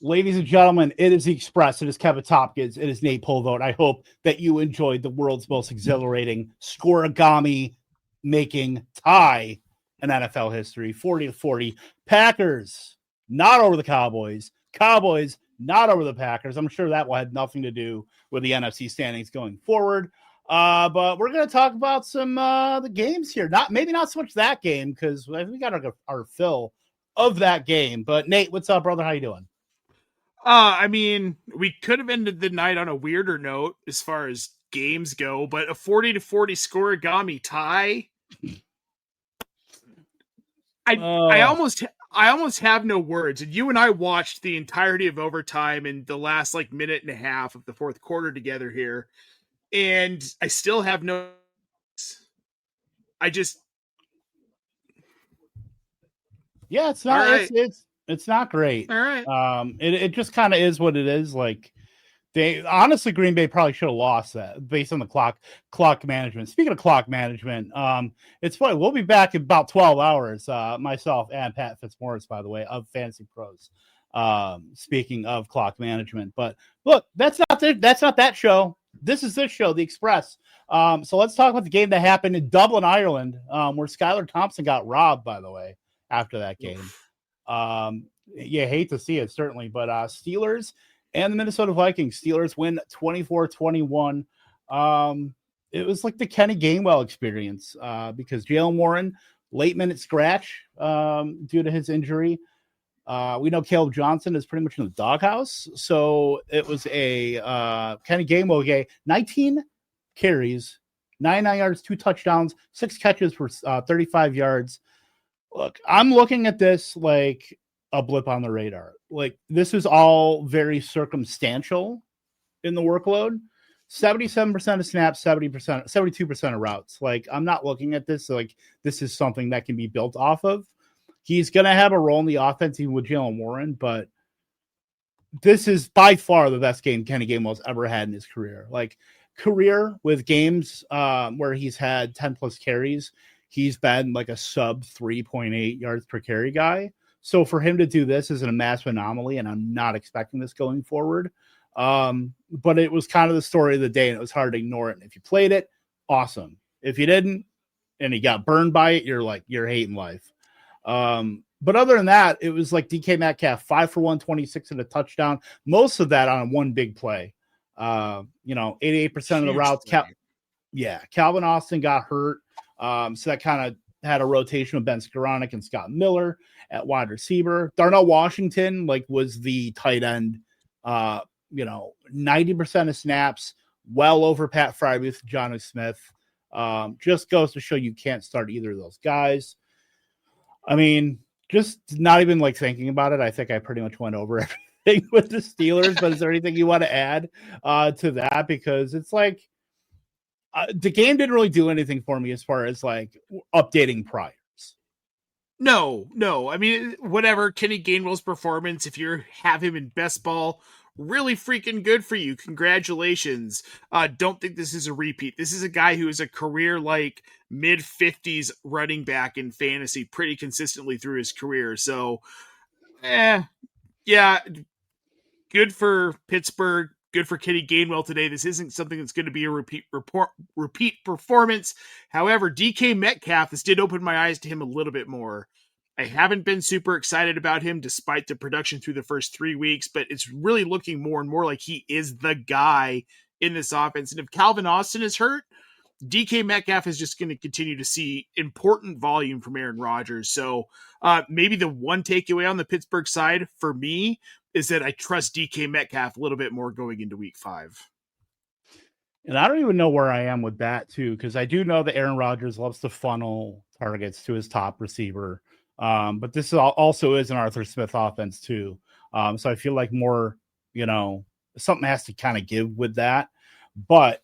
Ladies and gentlemen, it is the Express. It is Kevin Tompkins. It is Nate Polvote. I hope that you enjoyed the world's most exhilarating scoregami making tie in NFL history. 40-40. Packers not over the Cowboys. Cowboys not over the Packers. I'm sure that will have nothing to do with the NFC standings going forward. But we're going to talk about some the games here. Maybe not so much that game because we got our fill of that game. But Nate, what's up, brother? How you doing? I mean, we could have ended the night on a weirder note as far as games go, but a 40-40 scoregami tie. I almost have no words. And you and I watched the entirety of overtime and the last minute and a half of the fourth quarter together here, and I still have no. It's not. Right. It's not great. All right. It just kind of is what it is. Like honestly, Green Bay probably should have lost that based on the clock management. Speaking of clock management, it's funny. We'll be back in about 12 hours. Myself and Pat Fitzmaurice, by the way, of Fantasy Pros. Speaking of clock management, but look, that's not that show. This is this show, The Express. So let's talk about the game that happened in Dublin, Ireland, where Skylar Thompson got robbed, by the way, after that game. You hate to see it, certainly, but Steelers and the Minnesota Vikings. Steelers win 24-21. It was like the Kenny Gainwell experience because Jaylen Warren, late minute scratch due to his injury. We know Caleb Johnson is pretty much in the doghouse. So it was a Kenny Gainwell game. 19 carries, 99 yards, 2 touchdowns, 6 catches for 35 yards. Look, I'm looking at this like a blip on the radar. Like, this is all very circumstantial in the workload. 77% of snaps, 72% of routes. Like, I'm not looking at this like this is something that can be built off of. He's going to have a role in the offense even with Jaylen Warren, but this is by far the best game Kenny Gainwell's ever had in his career. Like, career with games where he's had 10 plus carries, he's been like a sub 3.8 yards per carry guy. So for him to do this is a massive anomaly, and I'm not expecting this going forward. But it was kind of the story of the day, and it was hard to ignore it. And if you played it, awesome. If you didn't, and you got burned by it, you're hating life. But other than that, it was like DK Metcalf, 5 for 126 and a touchdown. Most of that on one big play. 88% of the routes. Calvin Austin got hurt. So that kind of had a rotation with Ben Skoranek and Scott Miller at wide receiver. Darnell Washington was the tight end. 90% of snaps, well over Pat Freiermuth, Jonnu Smith. Just goes to show you can't start either of those guys. I mean, just not even thinking about it. I think I pretty much went over everything with the Steelers. But is there anything you want to add to that? Because it's like the game didn't really do anything for me as far as updating priors. No. I mean, whatever. Kenny Gainwell's performance, if you have him in best ball, really freaking good for you. Congratulations. Don't think this is a repeat. This is a guy who is a career mid-50s running back in fantasy pretty consistently through his career. So, yeah, good for Pittsburgh. Good for Kenny Gainwell today. This isn't something that's going to be a repeat performance. However, DK Metcalf, this did open my eyes to him a little bit more. I haven't been super excited about him despite the production through the first 3 weeks, but it's really looking more and more like he is the guy in this offense. And if Calvin Austin is hurt, DK Metcalf is just going to continue to see important volume from Aaron Rodgers. So maybe the one takeaway on the Pittsburgh side for me is that I trust DK Metcalf a little bit more going into week 5. And I don't even know where I am with that too, because I do know that Aaron Rodgers loves to funnel targets to his top receiver. But this also is an Arthur Smith offense too. So I feel like more, something has to kind of give with that. But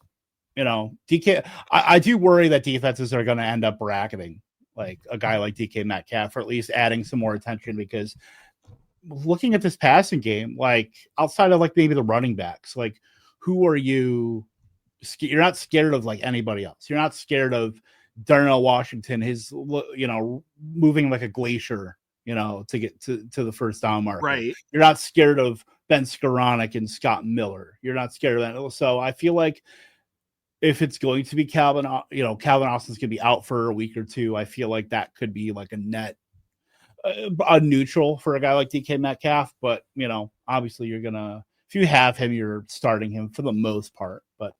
DK, I do worry that defenses are going to end up bracketing like a guy like DK Metcalf, or at least adding some more attention, because looking at this passing game, like outside of like maybe the running backs, like who are you? You're not scared of like anybody else. You're not scared of Darnell Washington, his moving like a glacier, to get to the first down marker. Right. You're not scared of Ben Skoranek and Scott Miller. You're not scared of that. So I feel like if it's going to be Calvin Austin's going to be out for a week or two, I feel like that could be like a net a neutral for a guy like DK Metcalf. But, obviously if you have him, you're starting him for the most part. But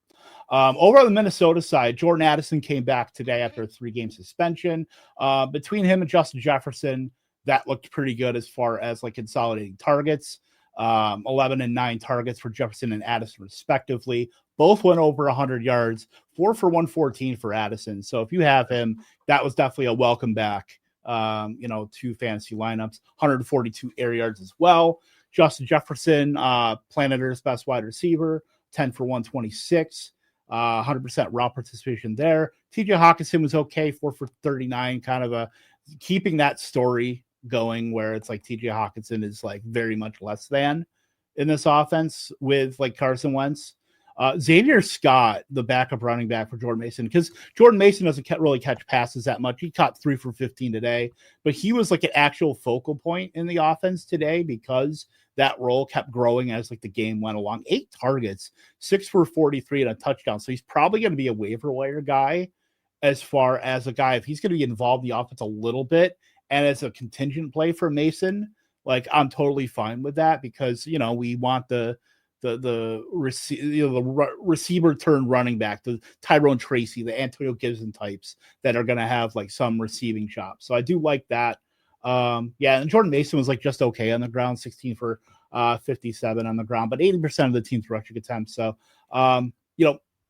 over on the Minnesota side, Jordan Addison came back today after a 3-game suspension. Between him and Justin Jefferson, that looked pretty good as far as like consolidating targets. 11 and 9 targets for Jefferson and Addison respectively. Both went over 100 yards, 4 for 114 for Addison. So if you have him, that was definitely a welcome back, to fantasy lineups. 142 air yards as well. Justin Jefferson, Planet Earth's best wide receiver, 10 for 126. 100% route participation there. TJ Hawkinson was okay, 4 for 39, kind of keeping that story going where it's like TJ Hawkinson is like very much less than in this offense with like Carson Wentz. Xavier Scott, the backup running back for Jordan Mason, because Jordan Mason doesn't really catch passes that much. He caught 3 for 15 today, but he was like an actual focal point in the offense today because that role kept growing as like the game went along. 8 targets, 6 for 43 and a touchdown. So he's probably going to be a waiver wire guy as far as a guy, if he's going to be involved in the offense a little bit and as a contingent play for Mason, like I'm totally fine with that because, we want the receiver turned running back, the Tyrone Tracy, the Antonio Gibson types that are going to have like some receiving chops. So I do like that. And Jordan Mason was like just okay on the ground, 16 for 57 on the ground, but 80% of the team's rushing attempts. So,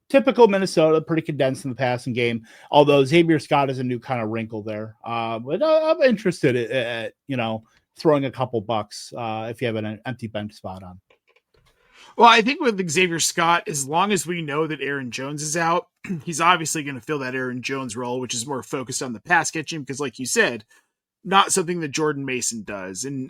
typical Minnesota, pretty condensed in the passing game, although Xavier Scott is a new kind of wrinkle there. But I'm interested at throwing a couple bucks if you have an empty bench spot on. Well, I think with Xavier Scott, as long as we know that Aaron Jones is out, he's obviously going to fill that Aaron Jones role, which is more focused on the pass catching, because like you said, not something that Jordan Mason does. And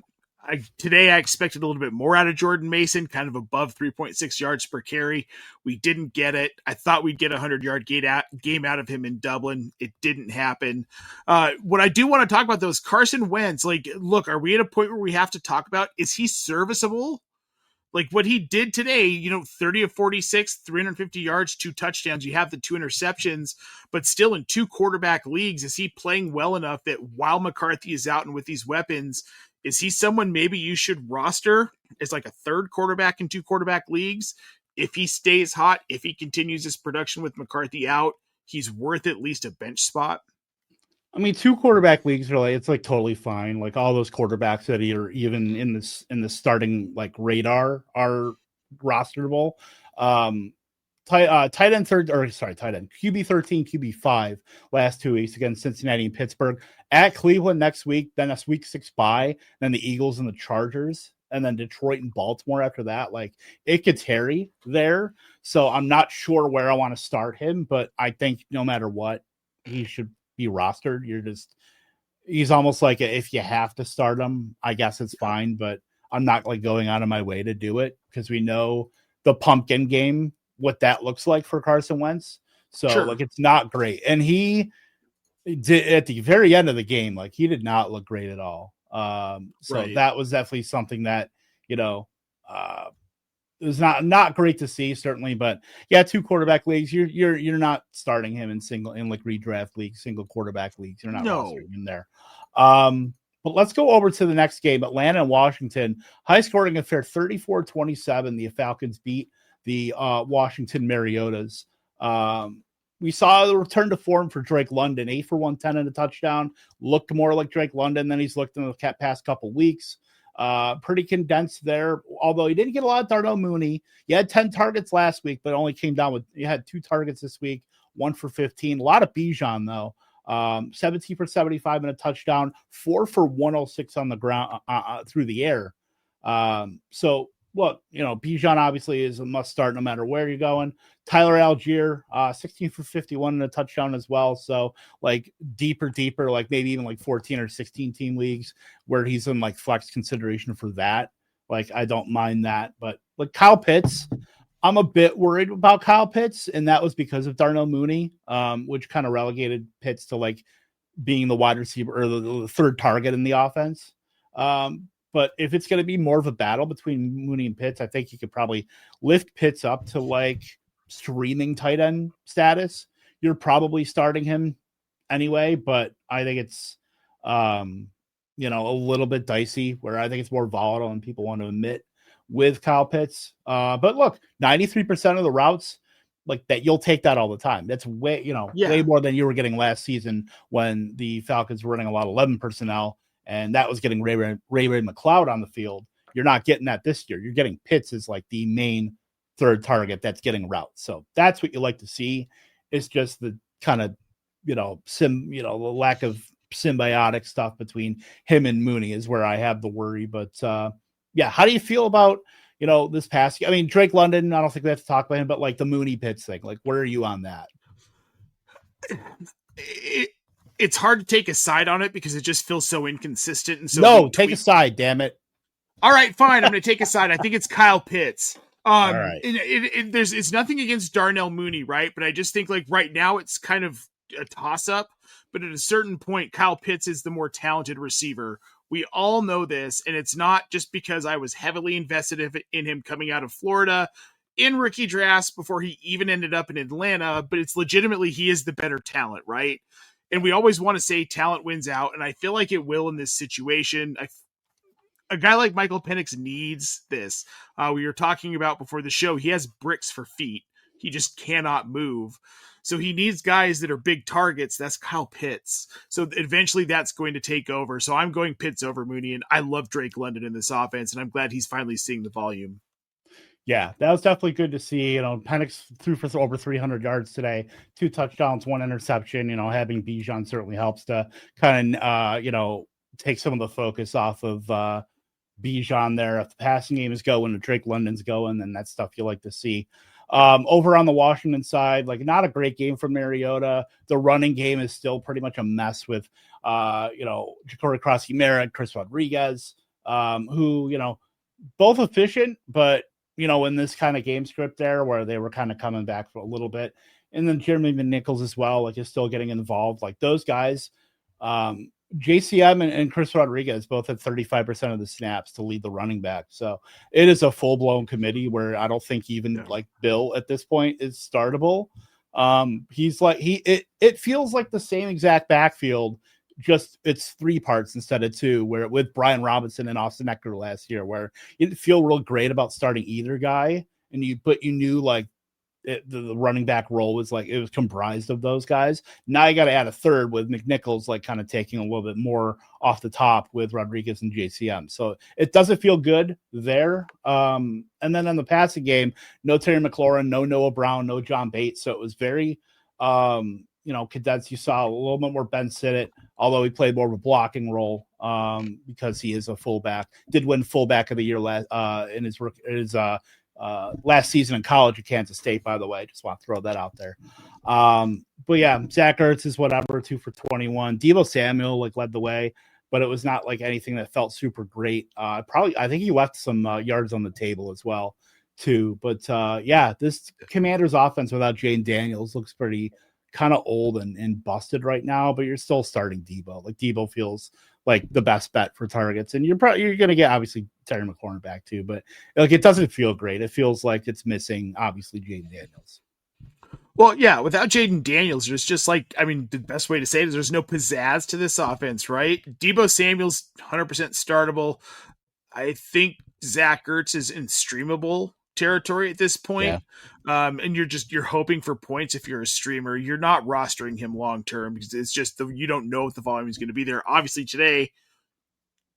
today I expected a little bit more out of Jordan Mason, kind of above 3.6 yards per carry. We didn't get it. I thought we'd get a 100-yard game out of him in Dublin. It didn't happen. What I do want to talk about, though, is Carson Wentz. Like, look, are we at a point where we have to talk about, is he serviceable? Like what he did today, 30 of 46, 350 yards, 2 touchdowns. You have the 2 interceptions, but still in 2 quarterback leagues, is he playing well enough that while McCarthy is out and with these weapons, is he someone maybe you should roster as like a 3rd quarterback in 2 quarterback leagues? If he stays hot, if he continues his production with McCarthy out, he's worth at least a bench spot. I mean, 2 quarterback leagues are like, it's like totally fine. Like all those quarterbacks that are even in the starting like radar are rosterable. Tight end QB 13, QB 5 last 2 weeks against Cincinnati and Pittsburgh, at Cleveland next week, then a week 6 bye, then the Eagles and the Chargers, and then Detroit and Baltimore after that. Like it gets hairy there. So I'm not sure where I want to start him, but I think no matter what, he should be rostered. He's almost like if you have to start him, I guess it's fine, but I'm not like going out of my way to do it because we know the pumpkin game, what that looks like for Carson Wentz. So sure. Like it's not great. And he did at the very end of the game, like he did not look great at all. Right. That was definitely something that, it was not great to see, certainly, but yeah, 2 quarterback leagues. You're not starting him in like redraft leagues, single quarterback leagues. You're not rostering him there. But let's go over to the next game, Atlanta and Washington. High scoring affair, 34-27. The Falcons beat the Washington Mariotas. We saw the return to form for Drake London, 8 for 110 and a touchdown. Looked more like Drake London than he's looked in the past couple weeks. Pretty condensed there, although he didn't get a lot of Darnell Mooney. He had 10 targets last week, but only came down with, he had 2 targets this week, 1 for 15. A lot of Bijan, though. 17 for 75 and a touchdown, 4 for 106 on the ground through the air. So look, Bijan obviously is a must start no matter where you're going. Tyler Algier, 16 for 51 and a touchdown as well. So like deeper, like maybe even like 14 or 16 team leagues where he's in like flex consideration for that. Like I don't mind that, but like Kyle Pitts, I'm a bit worried about Kyle Pitts, and that was because of Darnell Mooney, which kind of relegated Pitts to like being the wide receiver or the third target in the offense. But if it's going to be more of a battle between Mooney and Pitts, I think you could probably lift Pitts up to like streaming tight end status. You're probably starting him anyway, but I think it's a little bit dicey where I think it's more volatile and people want to admit with Kyle Pitts. But look, 93% of the routes like that, you'll take that all the time. That's way, way more than you were getting last season when the Falcons were running a lot of 11 personnel, and that was getting Ray McLeod on the field. You're not getting that this year. You're getting Pitts as like the main third target that's getting routes. So that's what you like to see. It's just the kind of, the lack of symbiotic stuff between him and Mooney is where I have the worry. But yeah, how do you feel about, this past, I mean, Drake London, I don't think we have to talk about him, but like the Mooney Pitts thing, like where are you on that? It's hard to take a side on it because it just feels so inconsistent. And so take a side, damn it. All right, fine. I'm going to take a side. I think it's Kyle Pitts. All right. It's nothing against Darnell Mooney, right? But I just think like right now it's kind of a toss up. But at a certain point, Kyle Pitts is the more talented receiver. We all know this, and it's not just because I was heavily invested in him coming out of Florida in rookie drafts before he even ended up in Atlanta, but it's legitimately he is the better talent, right? And we always want to say talent wins out, and I feel like it will in this situation. A guy like Michael Penix needs this. We were talking about before the show, he has bricks for feet. He just cannot move. So he needs guys that are big targets. That's Kyle Pitts. So eventually that's going to take over. So I'm going Pitts over Mooney, and I love Drake London in this offense, and I'm glad he's finally seeing the volume. Yeah, that was definitely good to see. Penix threw for over 300 yards today, 2 touchdowns, 1 interception. Having Bijan certainly helps to kind of, take some of the focus off of Bijan there. If the passing game is going and Drake London's going, then that's stuff you like to see. Over on the Washington side, like not a great game from Mariota. The running game is still pretty much a mess with, Ja'Cory Crossy-Merritt, Chris Rodriguez, who, both efficient, but, in this kind of game script there where they were kind of coming back for a little bit. And then Jeremy Nichols as well, like is still getting involved. Like those guys, JCM and Chris Rodriguez both had 35% of the snaps to lead the running back. So it is a full-blown committee where I don't think even like Bill at this point is startable. He's like it feels like the same exact backfield, just it's 3 parts instead of 2, where with Brian Robinson and Austin Eckler last year, where you didn't feel real great about starting either guy, and you knew like the running back role was like it was comprised of those guys. Now you got to add a third with McNichols like kind of taking a little bit more off the top with Rodriguez and JCM. So it doesn't feel good there. And then on the passing game, no Terry McLaurin, no Noah Brown, no John Bates. So it was very condensed. You saw a little bit more Ben Sinnott, although he played more of a blocking role because he is a fullback. Did win fullback of the year in his last season in college at Kansas State, by the way. Just want to throw that out there. But yeah, Zach Ertz is whatever, 2 for 21. Deebo Samuel led the way, but it was not like anything that felt super great. I think he left some yards on the table as well too. But this Commanders offense without Jane Daniels looks pretty kind of old and busted right now, but you're still starting Deebo. Like Deebo feels like the best bet for targets, and you're going to get obviously Terry McLaurin back too, but like it doesn't feel great. It feels like it's missing obviously Jaden Daniels. Well, yeah, without Jaden Daniels, there's just the best way to say it is there's no pizzazz to this offense, right? Deebo Samuel's 100% startable. I think Zach Ertz is in streamable territory at this point. Yeah. And you're hoping for points if you're a streamer. You're not rostering him long term because it's just you don't know what the volume is going to be there. Obviously today,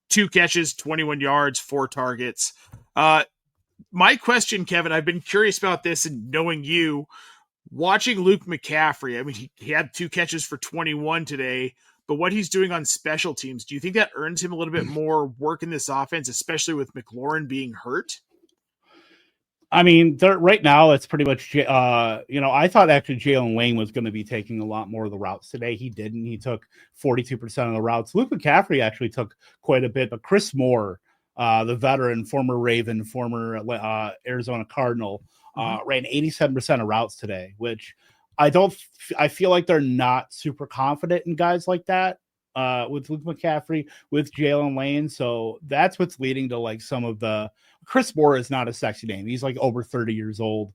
2 catches, 21 yards, 4 targets. My question, Kevin, I've been curious about this and knowing you, watching Luke McCaffrey. I mean, he had 2 catches for 21 today, but what he's doing on special teams, do you think that earns him a little bit more work in this offense, especially with McLaurin being hurt? I mean, right now it's pretty much, I thought actually Jalen Lane was going to be taking a lot more of the routes today. He didn't. He took 42% of the routes. Luke McCaffrey actually took quite a bit, but Chris Moore, the veteran, former Raven, former Arizona Cardinal, ran 87% of routes today, which I feel like they're not super confident in guys like that. With Luke McCaffrey, with Jalen Lane. So that's what's leading to like some of the Chris Moore is not a sexy name. He's like over 30 years old.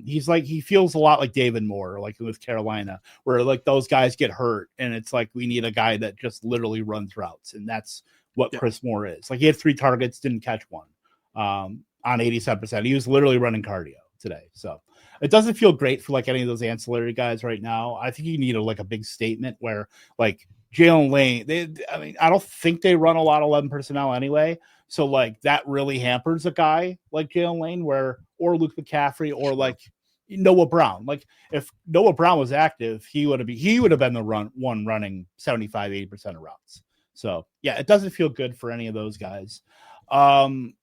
He feels a lot like David Moore, like with Carolina, where like those guys get hurt and it's like we need a guy that just literally runs routes. And that's what Chris Moore is. Like he had 3 targets, didn't catch one on 87%. He was literally running cardio today. So it doesn't feel great for like any of those ancillary guys right now. I think you need a big statement where like Jalen Lane, I don't think they run a lot of 11 personnel anyway. So like that really hampers a guy like Jalen Lane or Luke McCaffrey or like Noah Brown. Like if Noah Brown was active, he would have been the one running 75-80% of routes. So yeah, it doesn't feel good for any of those guys.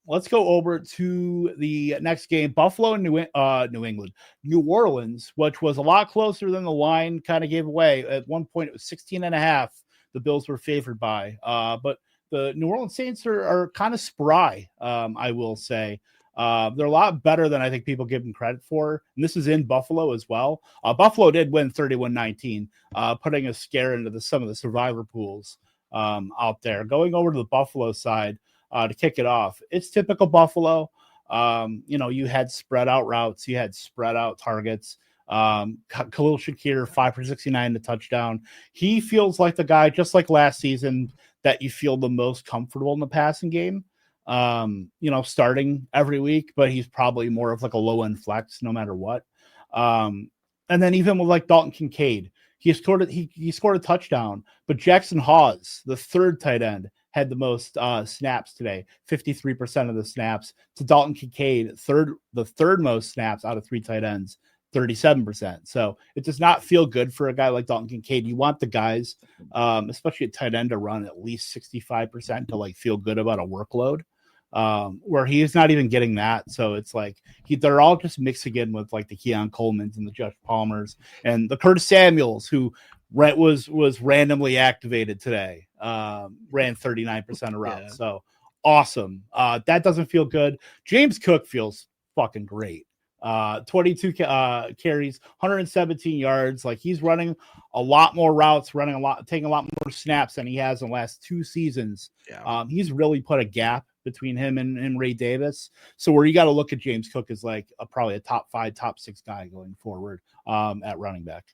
Let's go over to the next game, Buffalo and New Orleans, which was a lot closer than the line kind of gave away. At one point, it was 16.5. The Bills were favored by, but the New Orleans Saints are kind of spry. I will say, they're a lot better than I think people give them credit for. And this is in Buffalo as well. Buffalo did win 31-19, putting a scare into some of the survivor pools out there. Going over to the Buffalo side, to kick it off. It's typical Buffalo. You had spread out routes, you had spread out targets. Khalil Shakir, 5 for 69 to touchdown. He feels like the guy, just like last season, that you feel the most comfortable in the passing game. Starting every week, but he's probably more of like a low end flex no matter what. And then even with like Dalton Kincaid, he scored a touchdown, but Jackson Hawes, the third tight end, had the most snaps today, 53% of the snaps, to Dalton Kincaid, the third most snaps out of 3 tight ends, 37%. So it does not feel good for a guy like Dalton Kincaid. You want the guys, especially at tight end, to run at least 65% to like feel good about a workload, where he is not even getting that. So it's like they're all just mixing in with like the Keon Colemans and the Josh Palmers and the Curtis Samuels, who was randomly activated today, ran 39% of routes. Yeah. So awesome. That doesn't feel good. James Cook feels fucking great. 22 carries, 117 yards. Like he's running a lot more routes, taking a lot more snaps than he has in the last 2 seasons. Yeah. He's really put a gap between him and Ray Davis. So where you got to look at James Cook as like probably a top 5, top 6 guy going forward at running back.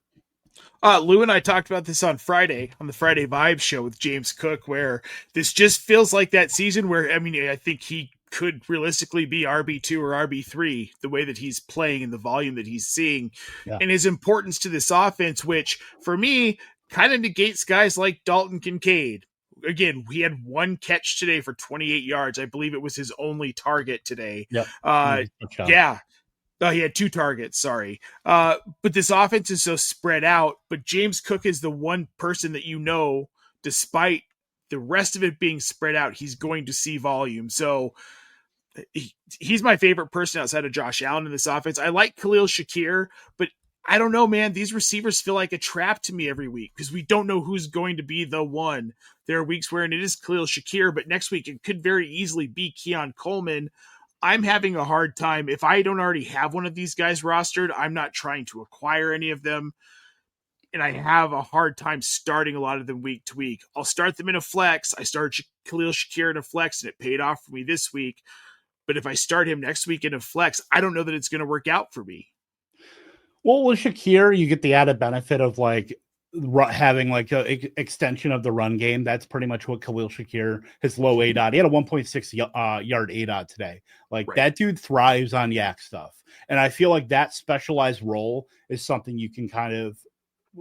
Lou and I talked about this on Friday, on the Friday Vibe show with James Cook, where this just feels like that season where, I think he could realistically be RB2 or RB3, the way that he's playing and the volume that he's seeing, and his importance to this offense, which for me kind of negates guys like Dalton Kincaid. Again, he had 1 catch today for 28 yards. I believe it was his only target today. Yep. Yeah. He had 2 targets, sorry. But this offense is so spread out, but James Cook is the one person that despite the rest of it being spread out, he's going to see volume. So he's my favorite person outside of Josh Allen in this offense. I like Khalil Shakir, but I don't know, man. These receivers feel like a trap to me every week because we don't know who's going to be the one. There are weeks where it is Khalil Shakir, but next week it could very easily be Keon Coleman. I'm having a hard time. If I don't already have one of these guys rostered, I'm not trying to acquire any of them. And I have a hard time starting a lot of them week to week. I'll start them in a flex. I started Khalil Shakir in a flex, and it paid off for me this week. But if I start him next week in a flex, I don't know that it's going to work out for me. Well, with Shakir, you get the added benefit of like having like an extension of the run game. That's pretty much what Khalil Shakir, his low ADOT. He had a 1.6 yard ADOT today. Like that dude thrives on yak stuff. And I feel like that specialized role is something you can kind of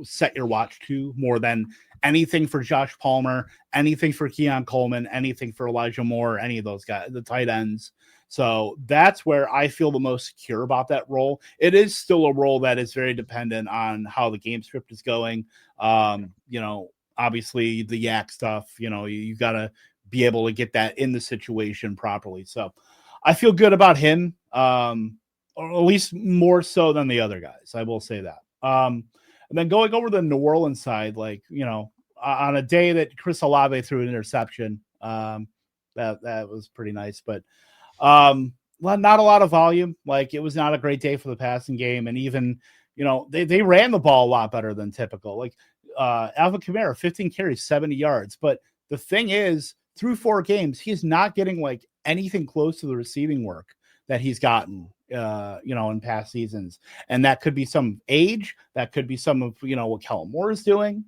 set your watch to more than anything for Josh Palmer, anything for Keon Coleman, anything for Elijah Moore, any of those guys, the tight ends. So that's where I feel the most secure about that role. It is still a role that is very dependent on how the game script is going. Obviously the yak stuff, you got to be able to get that in the situation properly. So I feel good about him. or at least more so than the other guys. I will say that. And then going over the New Orleans side, like, on a day that Chris Olave threw an interception, that was pretty nice, but not a lot of volume. Like, it was not a great day for the passing game, and even they ran the ball a lot better than typical. Like, Alvin Kamara, 15 carries, 70 yards, but the thing is, through 4 games, he's not getting like anything close to the receiving work that he's gotten, in past seasons. And that could be some age. That could be some of, what Kellen Moore is doing.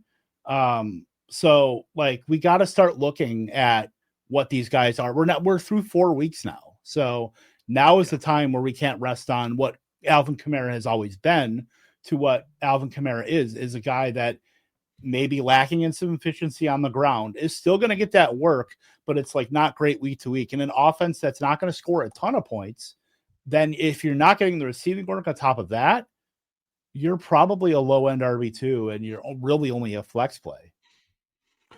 So like, we got to start looking at what these guys are. We're through 4 weeks now. So now is the time where we can't rest on what Alvin Kamara has always been to what Alvin Kamara is a guy that maybe lacking in some efficiency on the ground is still going to get that work, but it's like not great week to week. And an offense that's not going to score a ton of points, then if you're not getting the receiving work on top of that, you're probably a low end RB2 and you're really only a flex play.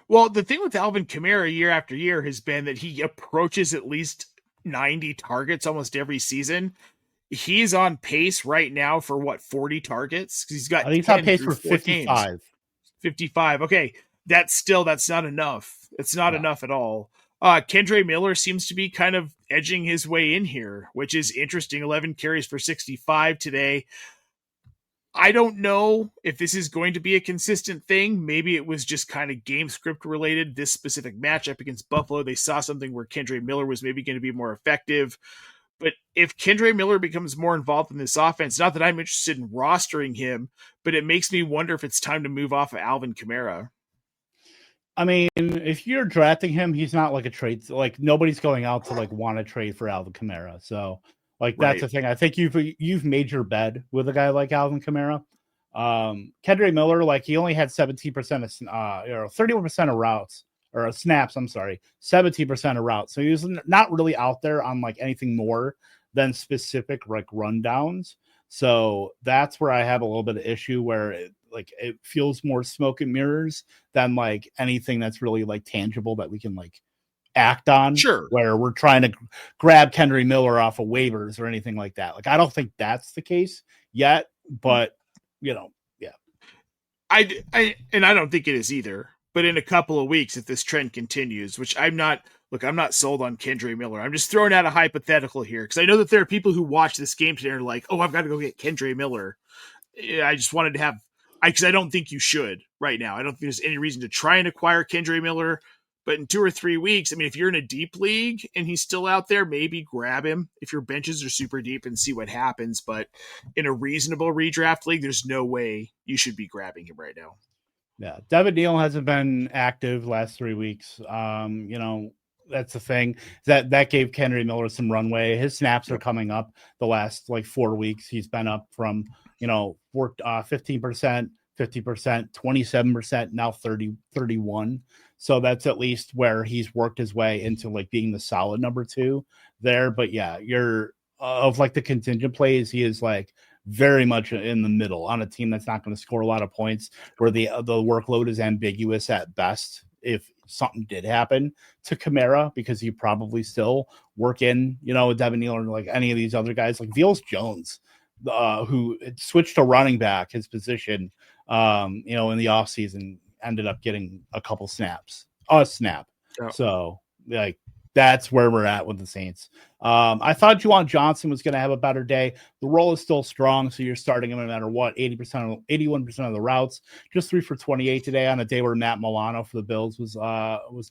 Well, the thing with Alvin Kamara year after year has been that he approaches at least 90 targets almost every season. He's on pace right now for 40 targets? Because he's got I think he's on pace for 55. Games. 55. Okay. That's not enough. It's not enough at all. Kendre Miller seems to be kind of edging his way in here, which is interesting. 11 carries for 65 today. I don't know if this is going to be a consistent thing. Maybe it was just kind of game script related. This specific matchup against Buffalo, they saw something where Kendre Miller was maybe going to be more effective. But if Kendre Miller becomes more involved in this offense, not that I'm interested in rostering him, but it makes me wonder if it's time to move off of Alvin Kamara. I mean, if you're drafting him, he's not like a trade. Like, nobody's going out to like want to trade for Alvin Kamara. So like, that's the thing. I think you've made your bed with a guy like Alvin Kamara. Kendre Miller, like, he only had 17% of 31% of routes or snaps. I'm sorry, 17% of routes. So he was not really out there on like anything more than specific like rundowns. So that's where I have a little bit of issue where it feels more smoke and mirrors than like anything that's really like tangible that we can like act on. Sure. Where we're trying to grab Kendre Miller off of waivers or anything like that. Like, I don't think that's the case yet, but yeah. I don't think it is either. But in a couple of weeks, if this trend continues, which I'm not sold on Kendre Miller. I'm just throwing out a hypothetical here because I know that there are people who watch this game today and are like, oh, I've got to go get Kendre Miller. I just wanted to have, because I don't think you should right now. I don't think there's any reason to try and acquire Kendre Miller. But in 2 or 3 weeks, I mean, if you're in a deep league and he's still out there, maybe grab him if your benches are super deep and see what happens. But in a reasonable redraft league, there's no way you should be grabbing him right now. Yeah, Devin Neal hasn't been active last 3 weeks. That's the thing that gave Kendre Miller some runway. His snaps are coming up the last like 4 weeks. He's been up from 15%, 50%, 27%, now 31. So that's at least where he's worked his way into like being the solid number 2 there. But yeah, you're of like the contingent plays, he is like very much in the middle on a team that's not going to score a lot of points, where the workload is ambiguous at best. If something did happen to Kamara, because you probably still work in, Devin Neal or like any of these other guys, like Velus Jones, who switched to running back, his position, in the offseason, ended up getting a snap. Oh. So like, that's where we're at with the Saints. I thought Juwan Johnson was going to have a better day. The role is still strong, so you're starting him no matter what. 81% of the routes, just 3 for 28 today on a day where Matt Milano for the Bills was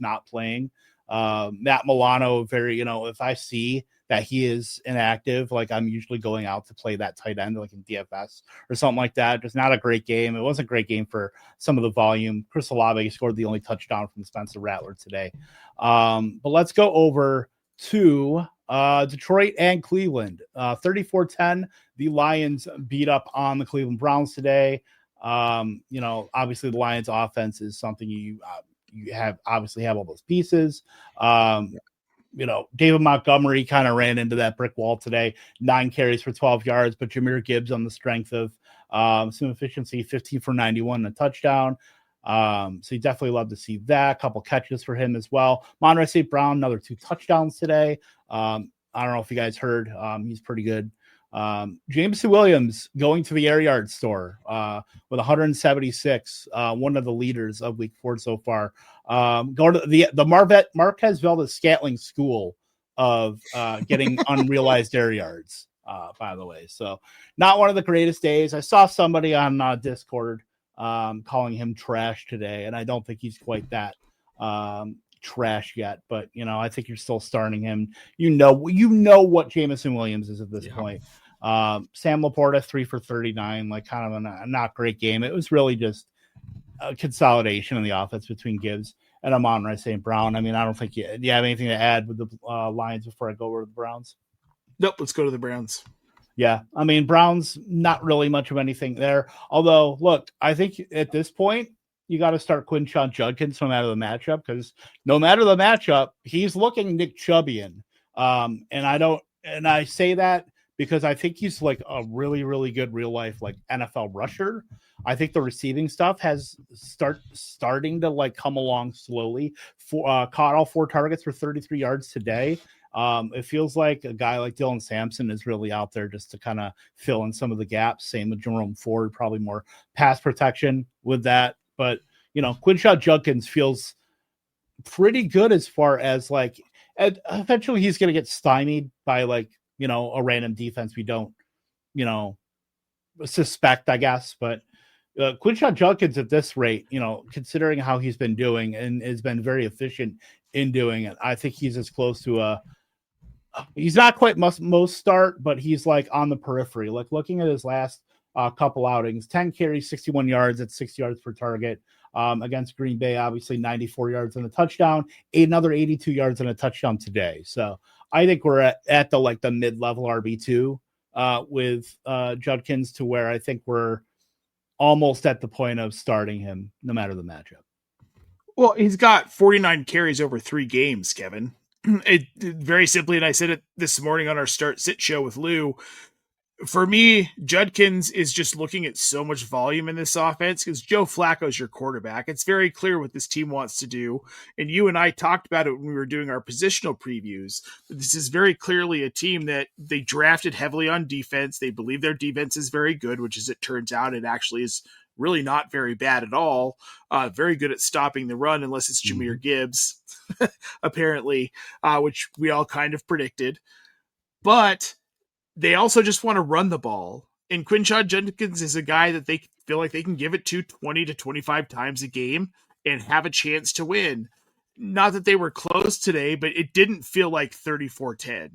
not playing. Matt Milano, very, if I see that he is inactive, like, I'm usually going out to play that tight end, like in DFS or something like that. Just not a great game. It wasn't a great game for some of the volume. Chris Olave scored the only touchdown from Spencer Rattler today. But let's go over to Detroit and Cleveland. 34-10. The Lions beat up on the Cleveland Browns today. Obviously the Lions offense is something you have all those pieces. David Montgomery kind of ran into that brick wall today, 9 carries for 12 yards, but Jahmyr Gibbs on the strength of some efficiency, 15 for 91 and a touchdown. So you definitely love to see that. A couple catches for him as well. Monroe St. Brown, another 2 touchdowns today. I don't know if you guys heard. He's pretty good. Jameson Williams going to the Air Yard store with 176, one of the leaders of Week 4 so far. Going to the Marquez Valdez Scantling School of getting unrealized air yards, by the way. So not one of the greatest days. I saw somebody on Discord calling him trash today, and I don't think he's quite that trash yet, but I think you're still starting him. You know what Jameson Williams is at this point. Sam Laporta 3 for 39, like kind of a not great game. It was really just a consolidation in the offense between Gibbs and Amon-Ra St. Brown. I mean, I don't think do you have anything to add with the Lions before I go over to the Browns? Nope, let's go to the Browns. Yeah, I mean, Browns, not really much of anything there. Although, look, I think at this point, you got to start Quinshon Judkins no matter the matchup, because no matter the matchup, he's looking Nick Chubbian. And I say that because I think he's like a really, really good real life like NFL rusher. I think the receiving stuff has starting to like come along slowly. Caught all 4 targets for 33 yards today. It feels like a guy like Dylan Sampson is really out there just to kind of fill in some of the gaps. Same with Jerome Ford, probably more pass protection with that. But, Quinshon Judkins feels pretty good as far as like, eventually he's going to get stymied by like, a random defense we don't, suspect, I guess. But Quinshon Judkins at this rate, considering how he's been doing and has been very efficient in doing it, I think he's as close to he's not quite most start, but he's like on the periphery. Like looking at his last couple outings, 10 carries, 61 yards at 6 yards per target. Against Green Bay, obviously 94 yards and a touchdown, another 82 yards and a touchdown today. So I think we're at the mid-level RB2 with Judkins, to where I think we're almost at the point of starting him no matter the matchup. Well, he's got 49 carries over 3 games, Kevin. Very simply, and I said it this morning on our Start Sit show with Lou, for me, Judkins is just looking at so much volume in this offense because Joe Flacco's your quarterback. It's very clear what this team wants to do. And you and I talked about it when we were doing our positional previews. But this is very clearly a team that they drafted heavily on defense. They believe their defense is very good, which, as it turns out, it actually is really not very bad at all. Very good at stopping the run, unless it's Jahmyr Gibbs, apparently, which we all kind of predicted. But they also just want to run the ball. And Quinshon Judkins is a guy that they feel like they can give it to 20 to 25 times a game and have a chance to win. Not that they were close today, but it didn't feel like 34-10.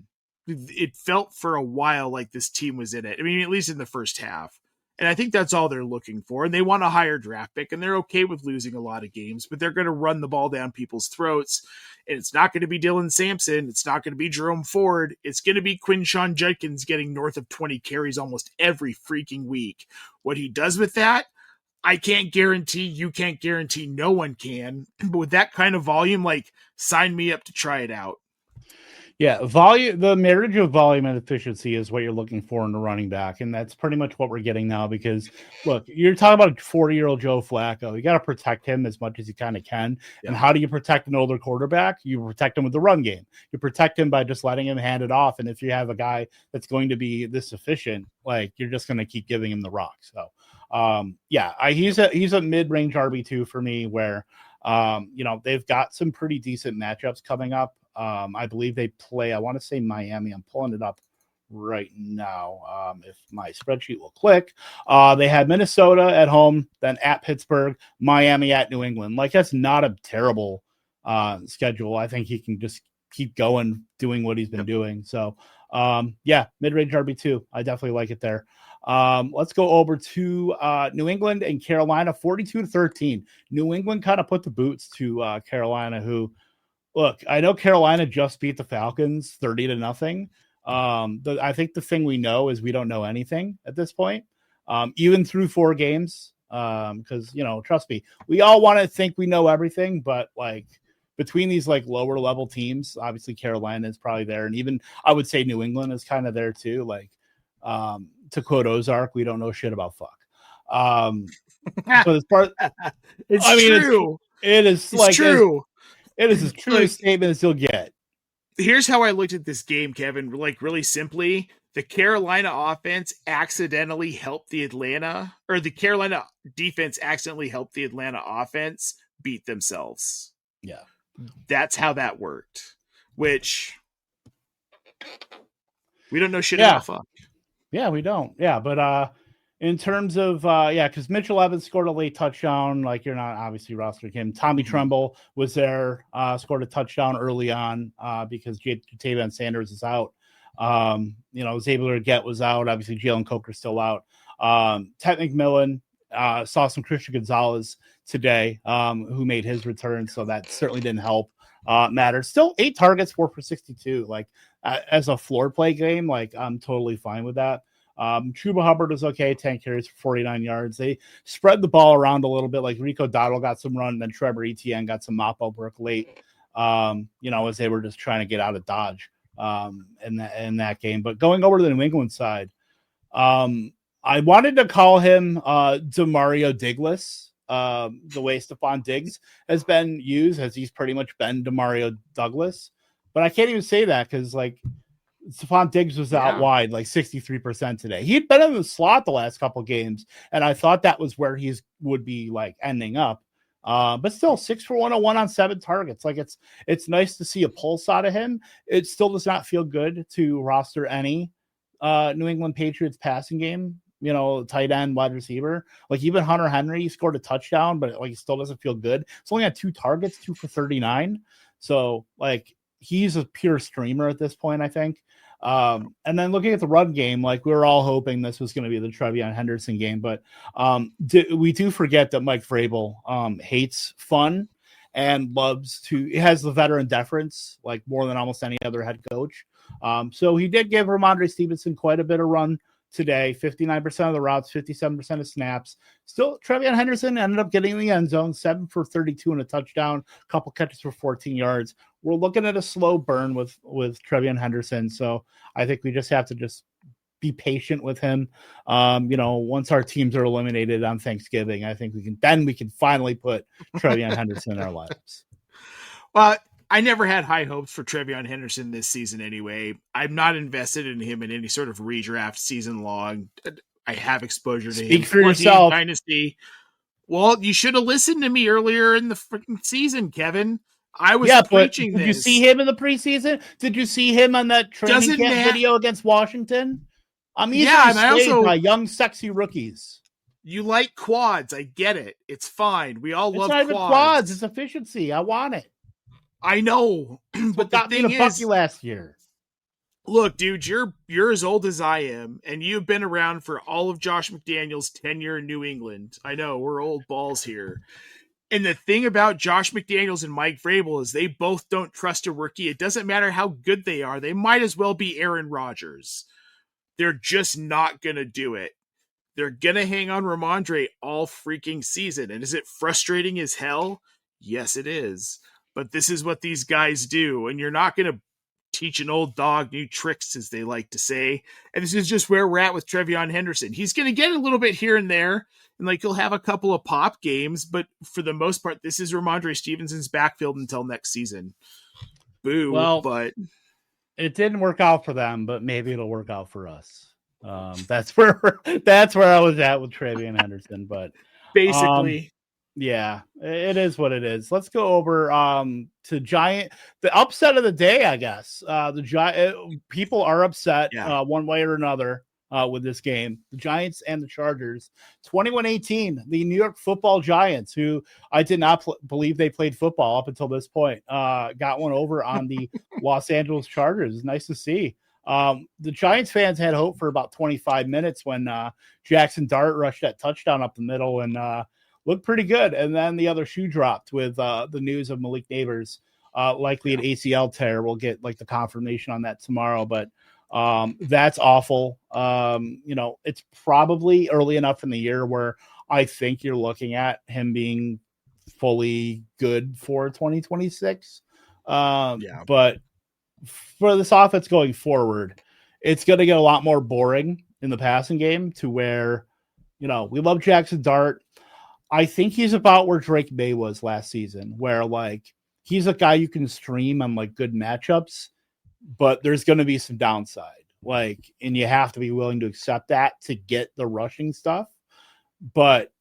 It felt for a while like this team was in it. I mean, at least in the first half. And I think that's all they're looking for. And they want a higher draft pick, and they're okay with losing a lot of games, but they're going to run the ball down people's throats. And it's not going to be Dylan Sampson. It's not going to be Jerome Ford. It's going to be Quinshon Judkins getting north of 20 carries almost every freaking week. What he does with that, I can't guarantee. You can't guarantee. No one can. But with that kind of volume, like, sign me up to try it out. Yeah, volume. The marriage of volume and efficiency is what you're looking for in a running back, and that's pretty much what we're getting now. Because look, you're talking about a 40-year-old Joe Flacco. You got to protect him as much as you kind of can. Yeah. And how do you protect an older quarterback? You protect him with the run game. You protect him by just letting him hand it off. And if you have a guy that's going to be this efficient, like, you're just going to keep giving him the rock. So, he's a mid-range RB2 for me, where they've got some pretty decent matchups coming up. I believe they play, I want to say Miami. I'm pulling it up right now. If my spreadsheet will click, they had Minnesota at home, then at Pittsburgh, Miami at New England. Like, that's not a terrible schedule. I think he can just keep going, doing what he's been doing. So, mid-range RB2. I definitely like it there. Let's go over to New England and Carolina, 42-13. New England kind of put the boots to Carolina, who, look, I know Carolina just beat the Falcons 30-0. I think the thing we know is we don't know anything at this point, even through 4 games. Because, trust me, we all want to think we know everything, but like, between these like lower level teams, obviously Carolina is probably there, and even I would say New England is kind of there too. Like, to quote Ozark, we don't know shit about fuck. So it's part. True. It is like true. It is as true a statement as you'll get. here's how I looked at this game, Kevin. Like really simply, the Carolina offense accidentally helped the Carolina defense accidentally helped the Atlanta offense beat themselves. Yeah. That's how that worked, which we don't know shit about. Fuck. Yeah, we don't. Yeah, but in terms of because Mitchell Evans scored a late touchdown. Like, you're not obviously rostering him. Tommy Tremble was there, scored a touchdown early on because Jatavion Sanders is out. Xavier Legette was out. Obviously, Jalen Coker's still out. Ted McMillan saw some Christian Gonzalez today, who made his return, so that certainly didn't help matter. Still 8 targets, 4 for 62. Like, as a floor play game, like, I'm totally fine with that. Chuba Hubbard was okay, 10 carries for 49 yards. They spread the ball around a little bit. Like, Rico Dowdle got some run, and then Trevor Etienne got some mop-up work late, as they were just trying to get out of Dodge in that game. But going over to the New England side, I wanted to call him Demario Diglis, the way Stephon Diggs has been used, as he's pretty much been Demario Douglas. But I can't even say that because, like, Stephon Diggs was out wide like 63% today. He'd been in the slot the last couple games, and I thought that was where he would be like ending up. But still 6 for 101 on 7 targets. Like, it's nice to see a pulse out of him. It still does not feel good to roster any New England Patriots passing game, tight end, wide receiver. Like, even Hunter Henry scored a touchdown, but like, he still doesn't feel good. It's only had 2 targets, 2 for 39. So, like, he's a pure streamer at this point, I think. And then looking at the run game, like, we were all hoping this was going to be the TreVeyon Henderson game, but we do forget that Mike Vrabel hates fun and has the veteran deference, like, more than almost any other head coach. So he did give Ramondre Stevenson quite a bit of run today, 59% of the routes, 57% of snaps. Still, TreVeyon Henderson ended up getting in the end zone, 7 for 32 and a touchdown, a couple catches for 14 yards. We're looking at a slow burn with TreVeyon Henderson, so I think we just have to be patient with him. Once our teams are eliminated on Thanksgiving, I think we can finally put TreVeyon Henderson in our lives. Well, I never had high hopes for TreVeyon Henderson this season anyway. I'm not invested in him in any sort of redraft season long. I have exposure to him. Speak for yourself. Dynasty. Well, you should have listened to me earlier in the freaking season, Kevin. I was preaching this. Did you see him in the preseason? Did you see him on that training camp video against Washington? I'm easily swayed by young, sexy rookies. You like quads. I get it. It's fine. We all love quads. It's not even quads. It's efficiency. I want it. I know, but the thing is, buck you last year. Look, dude, you're as old as I am, and you've been around for all of Josh McDaniels' tenure in New England. I know, we're old balls here. And the thing about Josh McDaniels and Mike Vrabel is they both don't trust a rookie. It doesn't matter how good they are. They might as well be Aaron Rodgers. They're just not going to do it. They're going to hang on Ramondre all freaking season. And is it frustrating as hell? Yes, it is. But this is what these guys do. And you're not going to teach an old dog new tricks, as they like to say. And this is just where we're at with TreVeyon Henderson. He's going to get a little bit here and there. And like, he'll have a couple of pop games. But for the most part, this is Ramondre Stevenson's backfield until next season. Boo. Well, but it didn't work out for them, but maybe it'll work out for us. That's where I was at with TreVeyon Henderson. But basically, yeah, it is what it is. Let's go over to the upset of the day, I guess. People are upset one way or another with this game. The Giants and the Chargers. 21-18, the New York Football Giants, who I did not believe they played football up until this point, got one over on the Los Angeles Chargers. It's nice to see. The Giants fans had hope for about 25 minutes when Jackson Dart rushed that touchdown up the middle and looked pretty good. And then the other shoe dropped with the news of Malik Neighbors likely an ACL tear. We'll get like the confirmation on that tomorrow, but that's awful. It's probably early enough in the year where I think you're looking at him being fully good for 2026. But for this offense going forward, it's going to get a lot more boring in the passing game to where, we love Jackson Dart. I think he's about where Drake May was last season, where like he's a guy you can stream on like good matchups but there's going to be some downside. Like, and you have to be willing to accept that to get the rushing stuff. But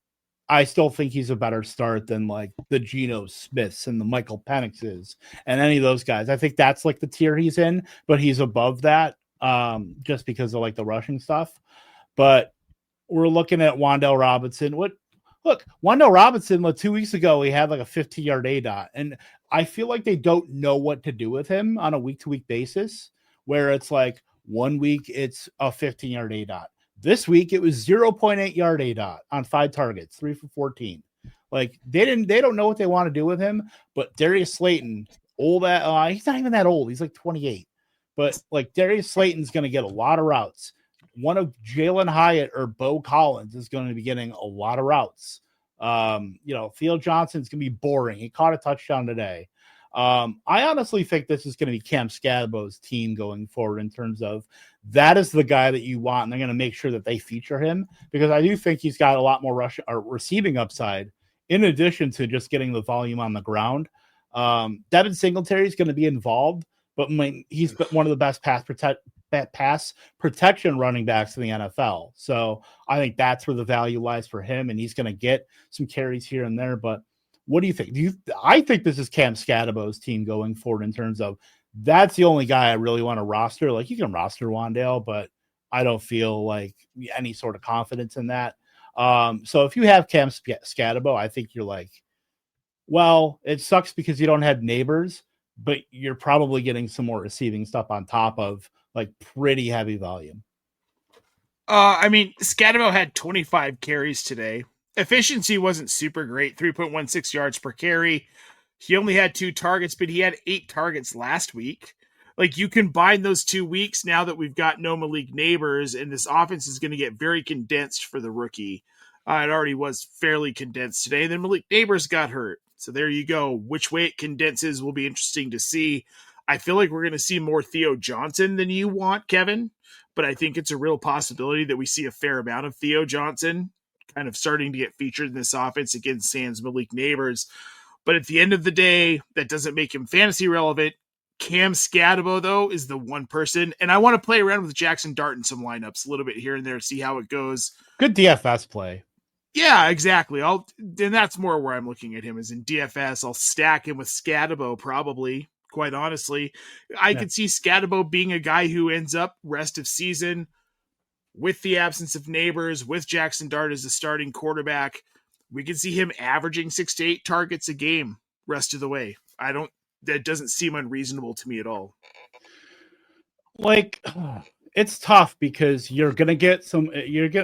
I still think he's a better start than like the Geno Smiths and the Michael Penixes and any of those guys. I think that's like the tier he's in, but he's above that just because of like the rushing stuff. But we're looking at Wan'Dale Robinson. Look, Wan'Dale Robinson, like 2 weeks ago, he had like a 15-yard A dot. And I feel like they don't know what to do with him on a week-to-week basis, where it's like 1 week it's a 15-yard A dot. This week it was 0.8 yard A dot on 5 targets, 3 for 14. Like they don't know what they want to do with him. But Darius Slayton, he's not even that old. He's like 28. But like Darius Slayton's going to get a lot of routes. One of Jalen Hyatt or Bo Collins is going to be getting a lot of routes. Theo Johnson's going to be boring. He caught a touchdown today. I honestly think this is going to be Cam Scadabo's team going forward in terms of that is the guy that you want, and they're going to make sure that they feature him because I do think he's got a lot more rush or receiving upside in addition to just getting the volume on the ground. Devin Singletary is going to be involved, but he's one of the best pass protection running backs in the NFL. So I think that's where the value lies for him, and he's going to get some carries here and there. But what do you think? I think this is Cam Scadabo's team going forward in terms of that's the only guy I really want to roster. Like you can roster Wan'Dale, but I don't feel like any sort of confidence in that. So if you have Cam Scadabo, I think you're like, well, it sucks because you don't have Neighbors, but you're probably getting some more receiving stuff on top of like pretty heavy volume. Scadabo had 25 carries today. Efficiency wasn't super great, 3.16 yards per carry. He only had 2 targets, but he had 8 targets last week. Like you combine those 2 weeks now that we've got no Malik Neighbors, and this offense is going to get very condensed for the rookie. It already was fairly condensed today. Then Malik Neighbors got hurt. So there you go. Which way it condenses will be interesting to see. I feel like we're going to see more Theo Johnson than you want, Kevin, but I think it's a real possibility that we see a fair amount of Theo Johnson kind of starting to get featured in this offense against Sans Malik Neighbors. But at the end of the day, that doesn't make him fantasy relevant. Cam Scadabo, though, is the one person. And I want to play around with Jackson Dart in some lineups a little bit here and there, see how it goes. Good DFS play. Yeah, exactly. Then that's more where I'm looking at him is in DFS. I'll stack him with Scadabo probably, quite honestly. I could see Scadabo being a guy who ends up rest of season with the absence of Neighbors, with Jackson Dart as the starting quarterback. We can see him averaging 6 to 8 targets a game rest of the way. That doesn't seem unreasonable to me at all. Like, it's tough because you're going to get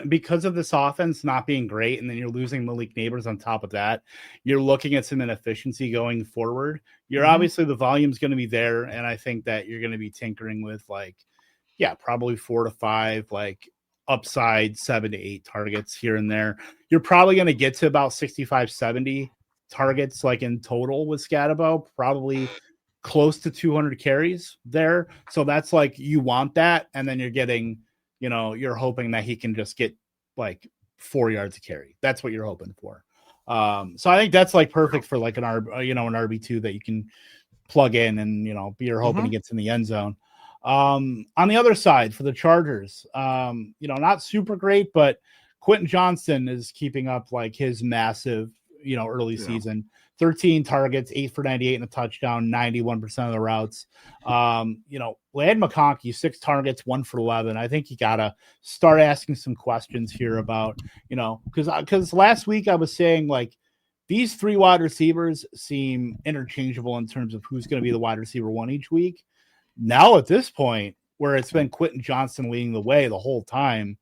because of this offense not being great, and then you're losing Malik Neighbors on top of that. You're looking at some inefficiency going forward. Obviously the volume's going to be there, and I think that you're going to be tinkering with probably 4 to 5, like upside 7 to 8 targets here and there. You're probably going to get to about 65, 70 targets like in total with Scadabo, probably close to 200 carries there. So that's like, you want that. And then you're getting, you're hoping that he can just get like 4 yards a carry. That's what you're hoping for. So I think that's like perfect for like an RB2 that you can plug in and, you're hoping he gets in the end zone. On the other side for the Chargers, not super great, but Quentin Johnston is keeping up like his massive, early season. 13 targets, 8 for 98 and a touchdown, 91% of the routes. Ladd McConkey, 6 targets, 1 for 11. I think you got to start asking some questions here about, because last week I was saying like these 3 wide receivers seem interchangeable in terms of who's going to be the wide receiver 1 each week. Now at this point where it's been Quentin Johnston leading the way the whole time,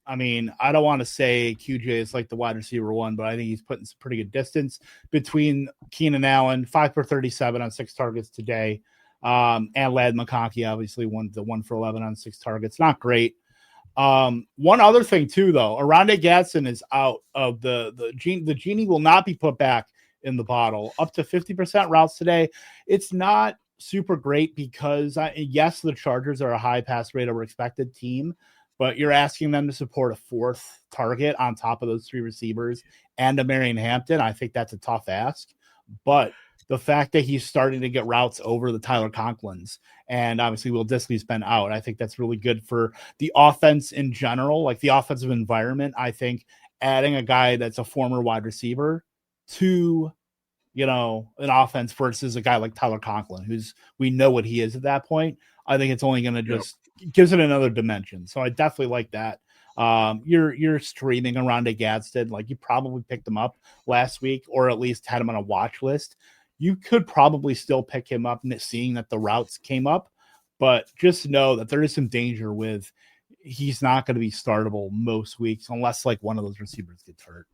I mean, I don't want to say QJ is like the wide receiver 1, but I think he's putting some pretty good distance between Keenan Allen, 5 for 37 on 6 targets today. And Ladd McConkey, obviously, 1 for 11 on 6 targets. Not great. One other thing, too, though, Arondé Gadsden is out of the genie will not be put back in the bottle. Up to 50% routes today. It's not super great because, yes, the Chargers are a high pass rate over expected team, but you're asking them to support a 4th target on top of those 3 receivers and a Marion Hampton. I think that's a tough ask, but the fact that he's starting to get routes over the Tyler Conklins, and obviously Will Dissly's been out. I think that's really good for the offense in general, like the offensive environment. I think adding a guy that's a former wide receiver to an offense versus a guy like Tyler Conklin, who's we know what he is at that point. I think it's only going to just gives it another dimension. So I definitely like that. You're streaming around to Gadsden, like you probably picked him up last week, or at least had him on a watch list. You could probably still pick him up, seeing that the routes came up, but just know that there is some danger with he's not going to be startable most weeks unless like one of those receivers gets hurt.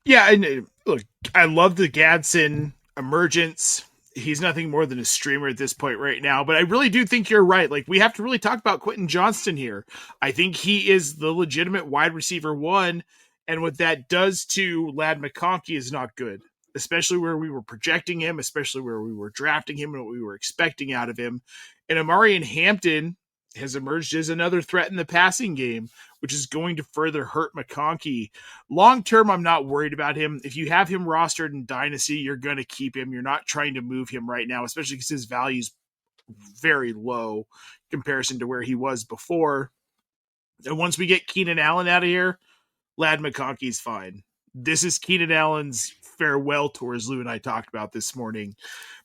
Yeah, and look, I love the Gadsden emergence. He's nothing more than a streamer at this point right now, but I really do think you're right. Like, we have to really talk about Quentin Johnston here. I think he is the legitimate wide receiver one, and what that does to Ladd McConkey is not good, especially where we were projecting him, especially where we were drafting him and what we were expecting out of him. And Amarian Hampton has emerged as another threat in the passing game, which is going to further hurt McConkey. Long term, I'm not worried about him. If you have him rostered in Dynasty, you're going to keep him. You're not trying to move him right now, especially because his value is very low in comparison to where he was before. And once we get Keenan Allen out of here, Ladd McConkey's fine. This is Keenan Allen's farewell tour, as Lou and I talked about this morning.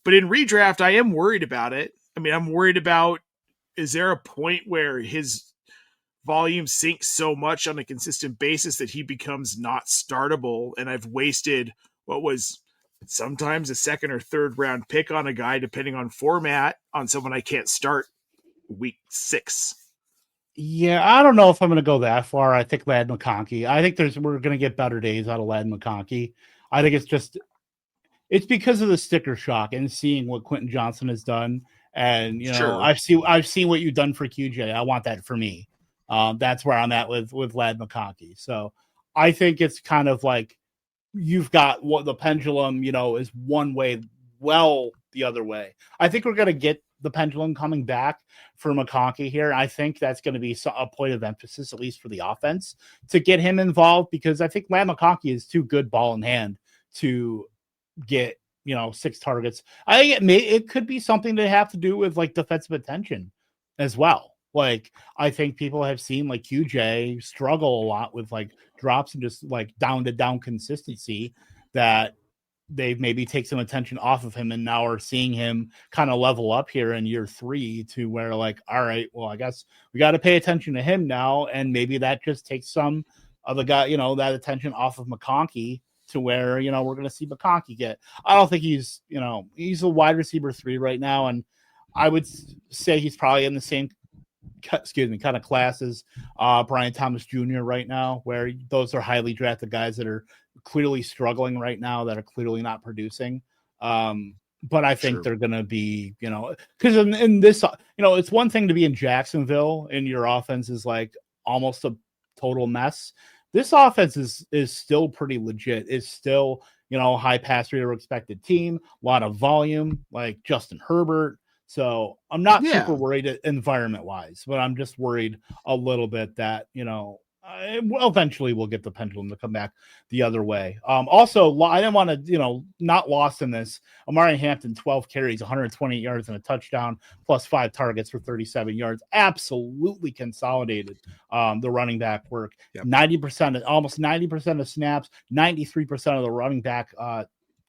But in redraft, I am worried about it. I mean, I'm worried about, is there a point where his volume sinks so much on a consistent basis that he becomes not startable, and I've wasted what was sometimes a second or third round pick on a guy, depending on format, on someone I can't start week 6. Yeah, I don't know if I'm going to go that far. I think Ladd McConkey. I think we're going to get better days out of Ladd McConkey. I think it's because of the sticker shock and seeing what Quentin Johnston has done. And Sure. I've seen what you've done for QJ. I want that for me. That's where I'm at with Ladd McConkey. So I think it's kind of like you've got what the pendulum, is one way, the other way. I think we're going to get the pendulum coming back for McConkey here. I think that's going to be a point of emphasis, at least for the offense, to get him involved, because I think Ladd McConkey is too good ball in hand to get 6 targets. I think it could be something to have to do with like defensive attention as well. Like, I think people have seen like QJ struggle a lot with like drops and just like down to down consistency, that they've maybe take some attention off of him, and now are seeing him kind of level up here in year 3 to where like, all right, well, I guess we got to pay attention to him now. And maybe that just takes some of the guy, that attention off of McConkey, to where, we're going to see McConkey get, I don't think he's a wide receiver 3 right now. And I would say he's probably in the same, kind of classes, Brian Thomas Jr. right now, where those are highly drafted guys that are clearly struggling right now, that are clearly not producing. But I think they're going to be, because in this, it's one thing to be in Jacksonville and your offense is like almost a total mess. This offense is still pretty legit. It's still, high pass rate or expected team, a lot of volume, like Justin Herbert. So I'm not super worried environment wise, but I'm just worried a little bit that, eventually we'll get the pendulum to come back the other way. Also, I didn't want to, not lost in this. Amari Hampton, 12 carries, 128 yards and a touchdown, plus 5 targets for 37 yards. Absolutely consolidated the running back work. 90%, almost 90% of snaps, 93% of the running back,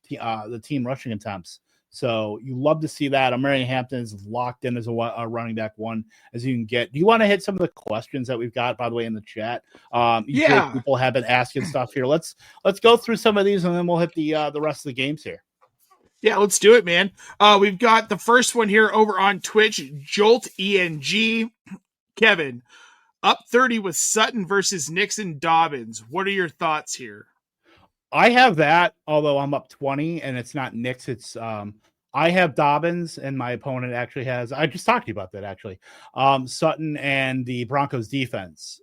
the team rushing attempts. So you love to see that. Amari Hampton is locked in as a running back 1 as you can get. Do you want to hit some of the questions that we've got, by the way, in the chat? People have been asking stuff here. Let's go through some of these, and then we'll hit the rest of the games here. Yeah, let's do it, man. We've got the first one here over on Twitch. Jolt ENG. Kevin, up 30 with Sutton versus Nixon Dobbins. What are your thoughts here? I have that, although I'm up 20, and it's not Nix. It's I have Dobbins, and my opponent actually has. I just talked to you about that, actually. Sutton and the Broncos defense.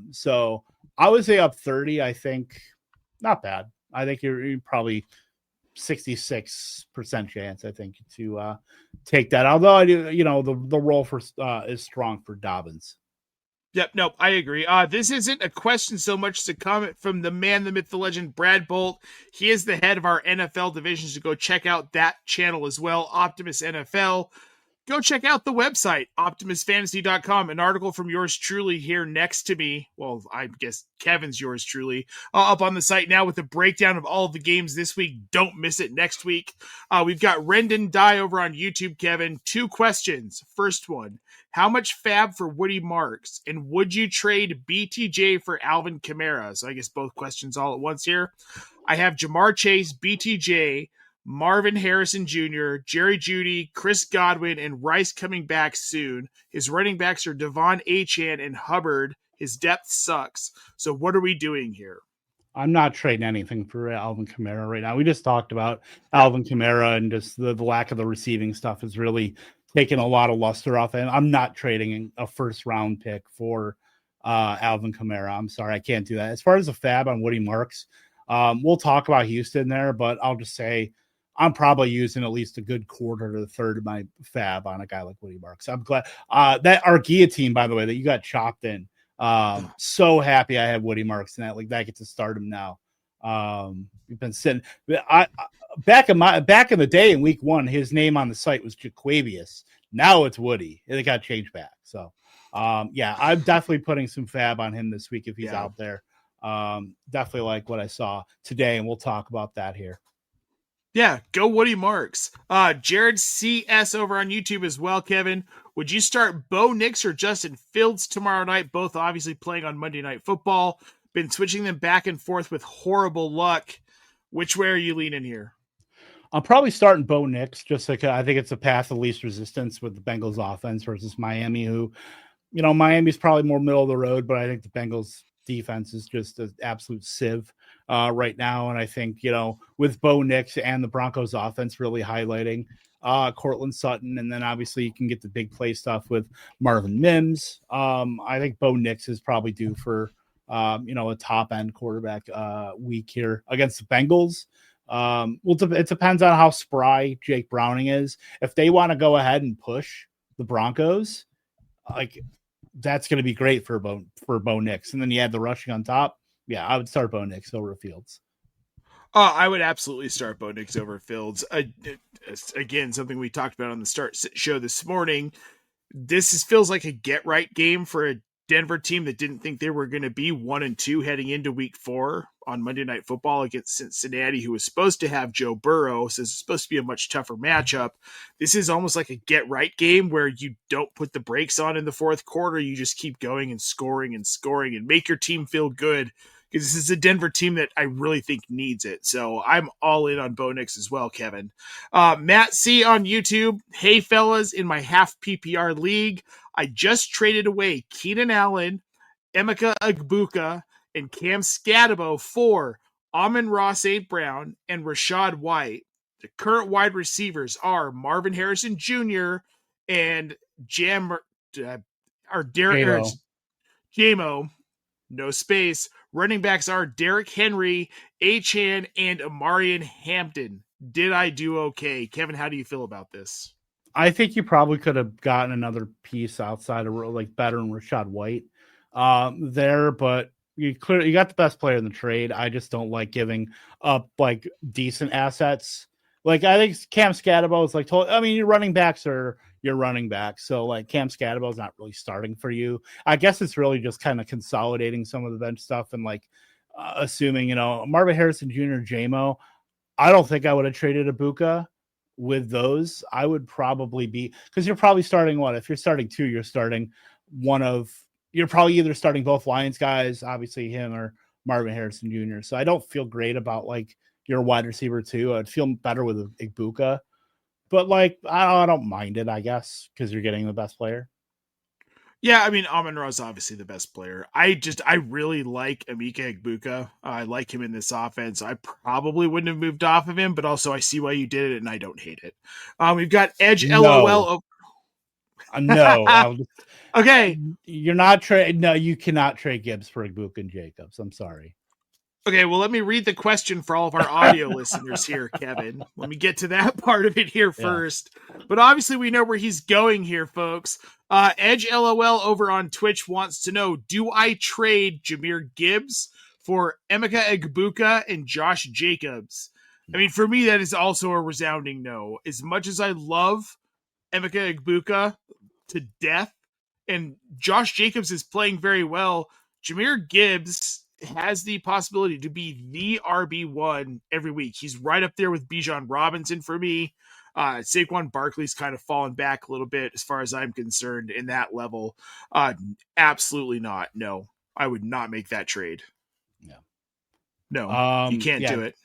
So I would say up 30. I think not bad. I think you're probably 66% chance, I think, to take that. Although I do, the role for is strong for Dobbins. Yep, nope, I agree. This isn't a question so much as a comment from the man, the myth, the legend, Brad Bolt. He is the head of our NFL division, so go check out that channel as well, Optimus NFL. Go check out the website, optimusfantasy.com. An article from yours truly here next to me. Well, I guess Kevin's yours truly. Up on the site now with a breakdown of all of the games this week. Don't miss it next week. We've got Rendon Die over on YouTube, Kevin. 2 questions. First one, how much fab for Woody Marks? And would you trade BTJ for Alvin Kamara? So I guess both questions all at once here. I have Jamar Chase, BTJ, Marvin Harrison Jr., Jerry Jeudy, Chris Godwin, and Rice coming back soon. His running backs are Devon Achane and Hubbard. His depth sucks. So what are we doing here? I'm not trading anything for Alvin Kamara right now. We just talked about Alvin Kamara, and just the lack of the receiving stuff is really taking a lot of luster off. And I'm not trading a first round pick for Alvin Kamara. I'm sorry, I can't do that. As far as the fab on Woody Marks, we'll talk about Houston there, but I'll just say I'm probably using at least a good quarter to a third of my fab on a guy like Woody Marks. I'm glad that our guillotine, by the way, that you got chopped in. So happy I had Woody Marks in that. Like, that gets to start him now. We've been sitting. Back in the day in week 1, his name on the site was Jaquavius. Now it's Woody. It got changed back. So, yeah, I'm definitely putting some fab on him this week if he's out there. Definitely like what I saw today, and we'll talk about that here. Yeah, go Woody Marks. Jared CS over on YouTube as well, Kevin. Would you start Bo Nix or Justin Fields tomorrow night? Both obviously playing on Monday Night Football. Been switching them back and forth with horrible luck. Which way are you leaning here? I'm probably starting Bo Nix, just like I think it's a path of least resistance with the Bengals offense versus Miami, who, Miami's probably more middle of the road, but I think the Bengals defense is just an absolute sieve right now. And I think, with Bo Nix and the Broncos offense really highlighting Cortland Sutton, and then obviously you can get the big play stuff with Marvin Mims. I think Bo Nix is probably due for, a top end quarterback week here against the Bengals. It depends on how spry Jake Browning is. If they want to go ahead and push the Broncos, that's going to be great for Bo Nix. And then you add the rushing on top. Yeah, I would start Bo Nix over Fields. I would absolutely start Bo Nix over Fields. Again, something we talked about on the start show this morning. This feels like a get right game for a Denver team that didn't think they were going to be 1-2 heading into week 4 on Monday Night Football against Cincinnati, who was supposed to have Joe Burrow. So it's supposed to be a much tougher matchup. This is almost like a get right game where you don't put the brakes on in the fourth quarter. You just keep going and scoring and make your team feel good, because this is a Denver team that I really think needs it. So I'm all in on Bo Nix as well, Kevin. Matt C on YouTube. Hey, fellas, in my half PPR league, I just traded away Keenan Allen, Emeka Egbuka, and Cam Scatabo for Amon-Ra St. Brown and Rashad White. The current wide receivers are Marvin Harrison Jr. and Jamo, no space. Running backs are Derrick Henry, Achane, and Amarian Hampton. Did I do okay? Kevin, how do you feel about this? I think you probably could have gotten another piece outside of better than Rashad White there, but you got the best player in the trade. I just don't like giving up decent assets. I think Cam Scatabo is your running backs are your running backs. So Cam Scatabo is not really starting for you. I guess it's really just kind of consolidating some of the bench stuff and assuming, Marvin Harrison Jr., Jamo. I don't think I would have traded Egbuka with those. I would probably because you're probably starting if you're starting 2, you're starting you're probably either starting both Lions guys, obviously him or Marvin Harrison Jr. So I don't feel great about your wide receiver 2. I'd feel better with Egbuka, but I don't mind it, I guess, because you're getting the best player. Yeah, Amon-Ra is obviously the best player. I really like Emeka Egbuka. I like him in this offense. I probably wouldn't have moved off of him, but also I see why you did it, and I don't hate it. We've got Edge LOL. No. Okay. You're not trade. No, you cannot trade Gibbs for Egbuka and Jacobs. I'm sorry. Okay, well, let me read the question for all of our audio listeners here, Kevin. Let me get to that part of it here first. But obviously, we know where he's going here, folks. Edge LOL over on Twitch wants to know, do I trade Jahmyr Gibbs for Emeka Egbuka and Josh Jacobs? I mean, for me, that is also a resounding no. As much as I love Emeka Egbuka to death, and Josh Jacobs is playing very well, Jahmyr Gibbs has the possibility to be the RB1 every week. He's right up there with Bijan Robinson for me. Saquon Barkley's kind of fallen back a little bit as far as I'm concerned in that level. Absolutely not. No, I would not make that trade. Yeah. No, you can't do it.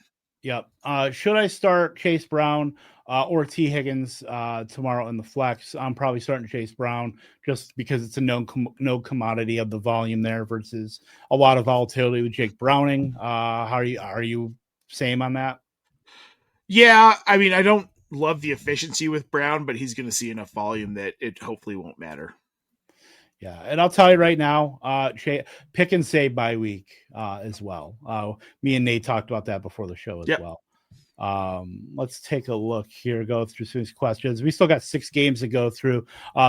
Yep. Should I start Chase Brown or T. Higgins tomorrow in the flex? I'm probably starting Chase Brown just because it's a no commodity of the volume there versus a lot of volatility with Jake Browning. Are you same on that? Yeah, I mean, I don't love the efficiency with Brown, but he's going to see enough volume that it hopefully won't matter. Yeah, and I'll tell you right now, pick and save by week as well. Me and Nate talked about that before the show as well. Let's take a look here, go through some questions. We still got 6 games to go through.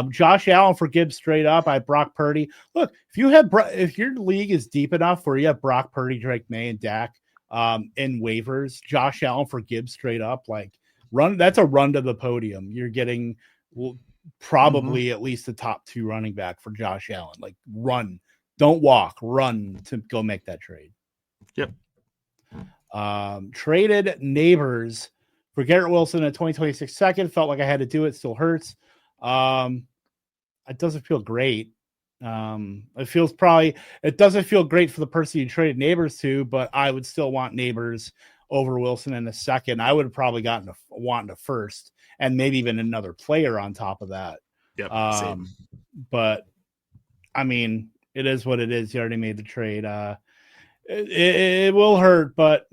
Josh Allen for Gibbs straight up. Brock Purdy. Look, if your league is deep enough where you have Brock Purdy, Drake May, and Dak in waivers, Josh Allen for Gibbs straight up, like that's a run to the podium. You're getting probably at least the top 2 running back for Josh Allen. Like run, don't walk, run to go make that trade. Yep. Traded Neighbors for Garrett Wilson in 2026 second. Felt like I had to do it. Still hurts. It doesn't feel great. It doesn't feel great for the person you traded Neighbors to, but I would still want Neighbors over Wilson in a second. I would have probably wanted a first and maybe even another player on top of that. Yep. Same. But I mean, it is what it is. You already made the trade. It will hurt, but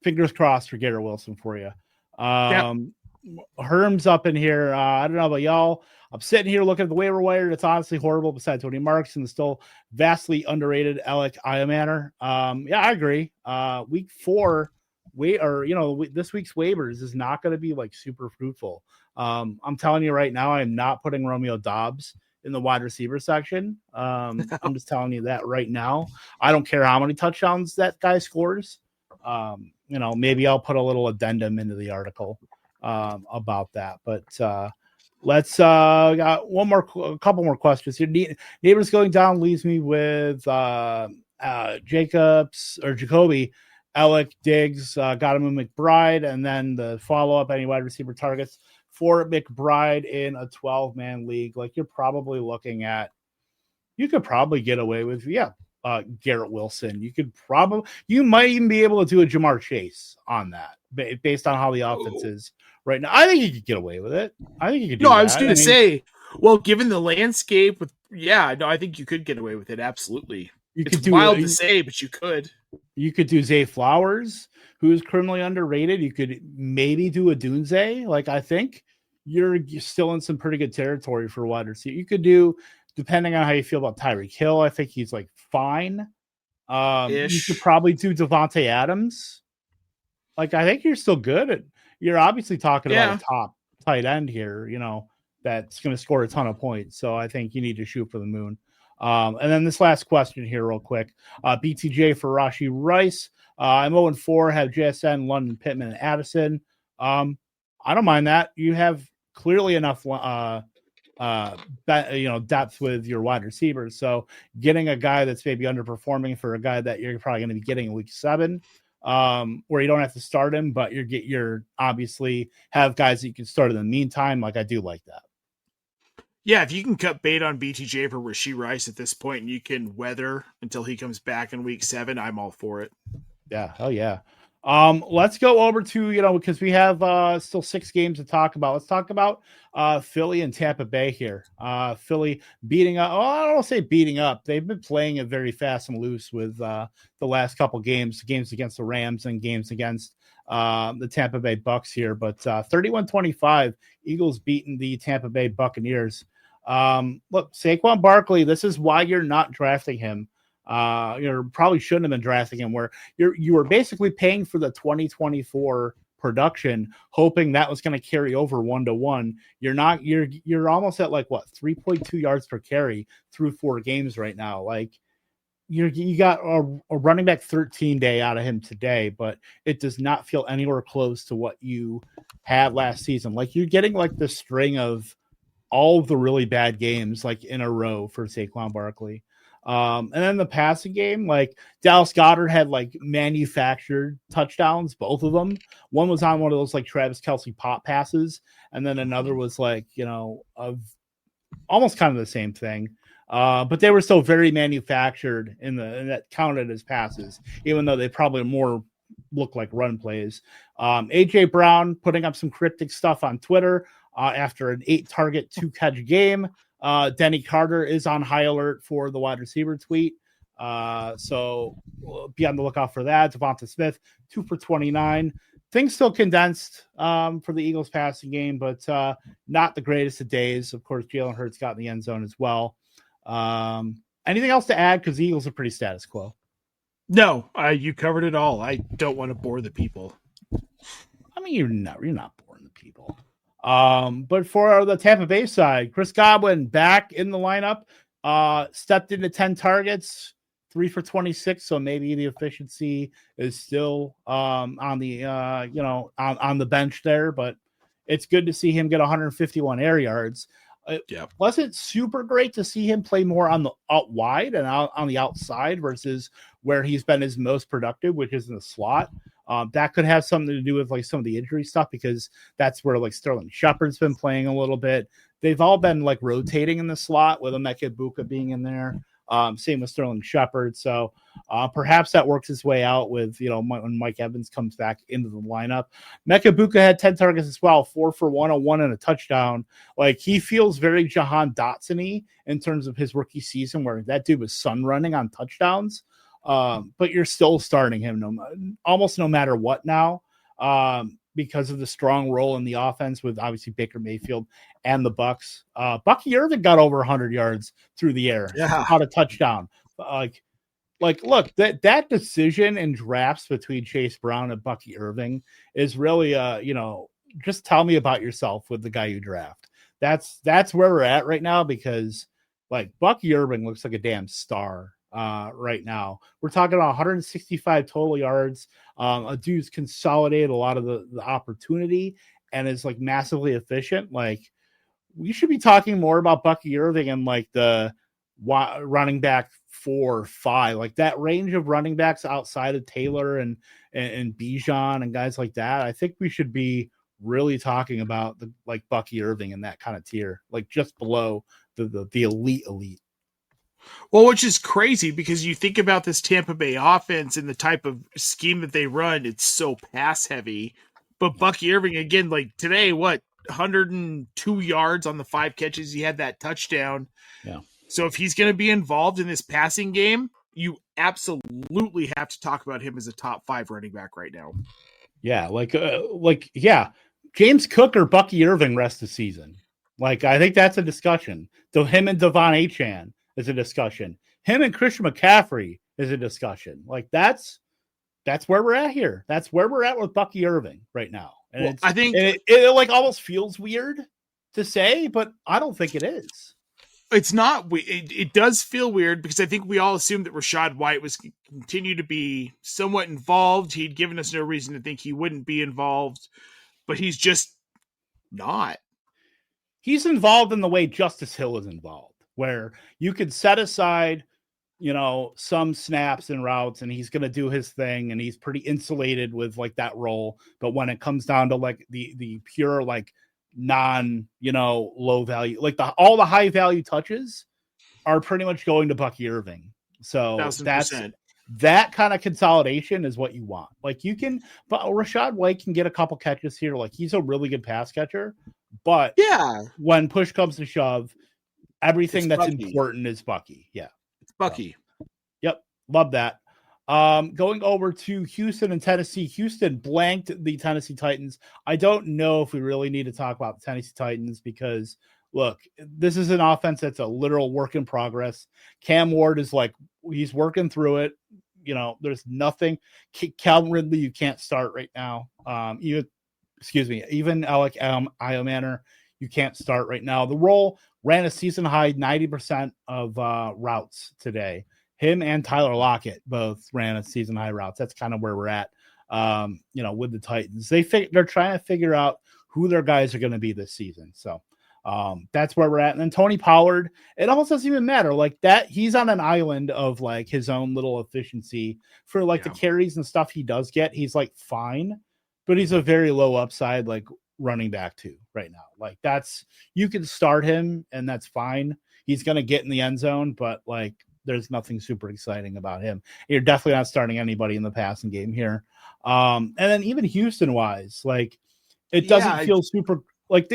fingers crossed for Garrett Wilson for you. Herm's up in here. I don't know about y'all. I'm sitting here looking at the waiver wire. It's honestly horrible besides Tony Marks and the still vastly underrated Alec Iamaner. I agree. Week 4, this week's waivers is not going to be like super fruitful. I'm telling you right now, I'm not putting Romeo Doubs in the wide receiver section. I'm just telling you that right now. I don't care how many touchdowns that guy scores. Maybe I'll put a little addendum into the article about that. But let's got a couple more questions here. Neighbors going down leaves me with Jacoby, Alec, Diggs, got him a McBride, and then the follow-up, any wide receiver targets for McBride in a 12-man league. Like you could probably get away with, Garrett Wilson. You might even be able to do a Jamar Chase on that based on how the offense is right now. I think you could get away with it. I think you could do that. I was going to say, well, given the landscape I think you could get away with it. Absolutely. It's wild to say, but you could. You could do Zay Flowers, who is criminally underrated. You could maybe do a Dunze. Like, I think you're still in some pretty good territory for wide receiver. You could do, depending on how you feel about Tyreek Hill, I think he's like fine. You could probably do Devontae Adams. Like, I think you're still good. You're obviously talking about a top tight end here, that's going to score a ton of points. So I think you need to shoot for the moon. And then this last question here real quick. BTJ for Rashi Rice. I'm 0-4, have JSN, London, Pittman, and Addison. I don't mind that. You have clearly enough depth with your wide receivers. So getting a guy that's maybe underperforming for a guy that you're probably going to be getting in week 7, where you don't have to start him, but you're obviously have guys that you can start in the meantime. Like, I do like that. Yeah, if you can cut bait on BTJ for Rashee Rice at this point and you can weather until he comes back in week 7, I'm all for it. Yeah, hell yeah. Let's go over to, because we have still 6 games to talk about. Let's talk about Philly and Tampa Bay here. Philly beating up. Oh, I don't want to say beating up. They've been playing it very fast and loose with the last couple games against the Rams and games against the Tampa Bay Bucks here. But 31-25, Eagles beating the Tampa Bay Buccaneers. Look, Saquon Barkley, this is why you're not drafting him. You probably shouldn't have been drafting him. Where you were basically paying for the 2024 production, hoping that was going to carry over 1-to-1. You're almost at like what 3.2 yards per carry through 4 games right now. Like you got a running back 13 day out of him today, but it does not feel anywhere close to what you had last season. Like you're getting like the string of all of the really bad games like in a row for Saquon Barkley. And then the passing game, like Dallas Goedert had like manufactured touchdowns, both of them. One was on one of those like Travis Kelce pop passes, and then another was like, of almost kind of the same thing. But they were still very manufactured and that counted as passes, even though they probably more look like run plays. AJ Brown putting up some cryptic stuff on Twitter after an 8-target, 2-catch game. Denny Carter is on high alert for the wide receiver tweet. So we'll be on the lookout for that. Devonta Smith, 2 for 29. Things still condensed for the Eagles passing game, but not the greatest of days. Of course, Jalen Hurts got in the end zone as well. Anything else to add? Because the Eagles are pretty status quo. No, you covered it all. I don't want to bore the people. I mean, you're not boring the people. But for the Tampa Bay side, Chris Godwin back in the lineup, stepped into 10 targets, 3 for 26. So maybe the efficiency is still on the on the bench there, but it's good to see him get 151 air yards. It wasn't super great to see him play more on the out wide and out on the outside versus where he's been his most productive, which is in the slot. That could have something to do with like some of the injury stuff, because that's where like Sterling Shepard's been playing a little bit. They've all been like rotating in the slot with Emeka Egbuka being in there. Same with Sterling Shepard. So perhaps that works its way out with, when Mike Evans comes back into the lineup. Emeka Egbuka had 10 targets as well, 4 for 101 and a touchdown. Like he feels very Jahan Dotson-y in terms of his rookie season, where that dude was sun running on touchdowns. But you're still starting him almost no matter what now, because of the strong role in the offense with obviously Baker Mayfield and the Bucks. Bucky Irving got over 100 yards through the air, caught a touchdown. Look, that decision in drafts between Chase Brown and Bucky Irving is really, just tell me about yourself with the guy you draft. That's where we're at right now, because like Bucky Irving looks like a damn star. Right now we're talking about 165 total yards. A dude's consolidated a lot of the opportunity and is like massively efficient. Like we should be talking more about Bucky Irving and like the running back 4 or 5, like that range of running backs outside of Taylor and Bijan and guys like that. I think we should be really talking about the like Bucky Irving in that kind of tier, like just below the elite. Well, which is crazy because you think about this Tampa Bay offense and the type of scheme that they run, it's so pass heavy. But Bucky Irving, again, like today, 102 yards on the 5 catches. He had that touchdown. Yeah. So if he's going to be involved in this passing game, you absolutely have to talk about him as a top 5 running back right now. Yeah. James Cook or Bucky Irving rest of the season. Like, I think that's a discussion. So him and Devon Achane is a discussion. Him and Christian McCaffrey is a discussion. Like that's where we're at here. That's where we're at with Bucky Irving right now. And I think it like almost feels weird to say, but I don't think it is. It's not. It does feel weird because I think we all assumed that Rachaad White was continue to be somewhat involved. He'd given us no reason to think he wouldn't be involved, but he's just not. He's involved in the way Justice Hill is involved, where you could set aside, some snaps and routes and he's going to do his thing and he's pretty insulated with like that role. But when it comes down to like the pure, like non, low value, like all the high value touches are pretty much going to Bucky Irving. So 1,000%. That kind of consolidation is what you want. Like but Rachaad White can get a couple catches here. Like he's a really good pass catcher, but yeah, when push comes to shove, everything that's Bucky. Important is Bucky. Yeah. It's Bucky. Yep. Love that. Going over to Houston and Tennessee. Houston blanked the Tennessee Titans. I don't know if we really need to talk about the Tennessee Titans because look, this is an offense that's a literal work in progress. Cam Ward is like, he's working through it. There's nothing. Calvin Ridley, you can't start right now. Even Alec Iomanner, you can't start right now. The role ran a season high 90% of routes today. Him and Tyler Lockett both ran a season high routes. That's kind of where we're at. With the Titans, they're trying to figure out who their guys are going to be this season. So that's where we're at. And then Tony Pollard, it almost doesn't even matter like that. He's on an island of like his own little efficiency for like the carries and stuff he does get. He's like fine, but he's a very low upside, like running back too right now. Like you can start him and that's fine. He's going to get in the end zone, but like there's nothing super exciting about him. You're definitely not starting anybody in the passing game here. And then even Houston wise, like it doesn't feel super like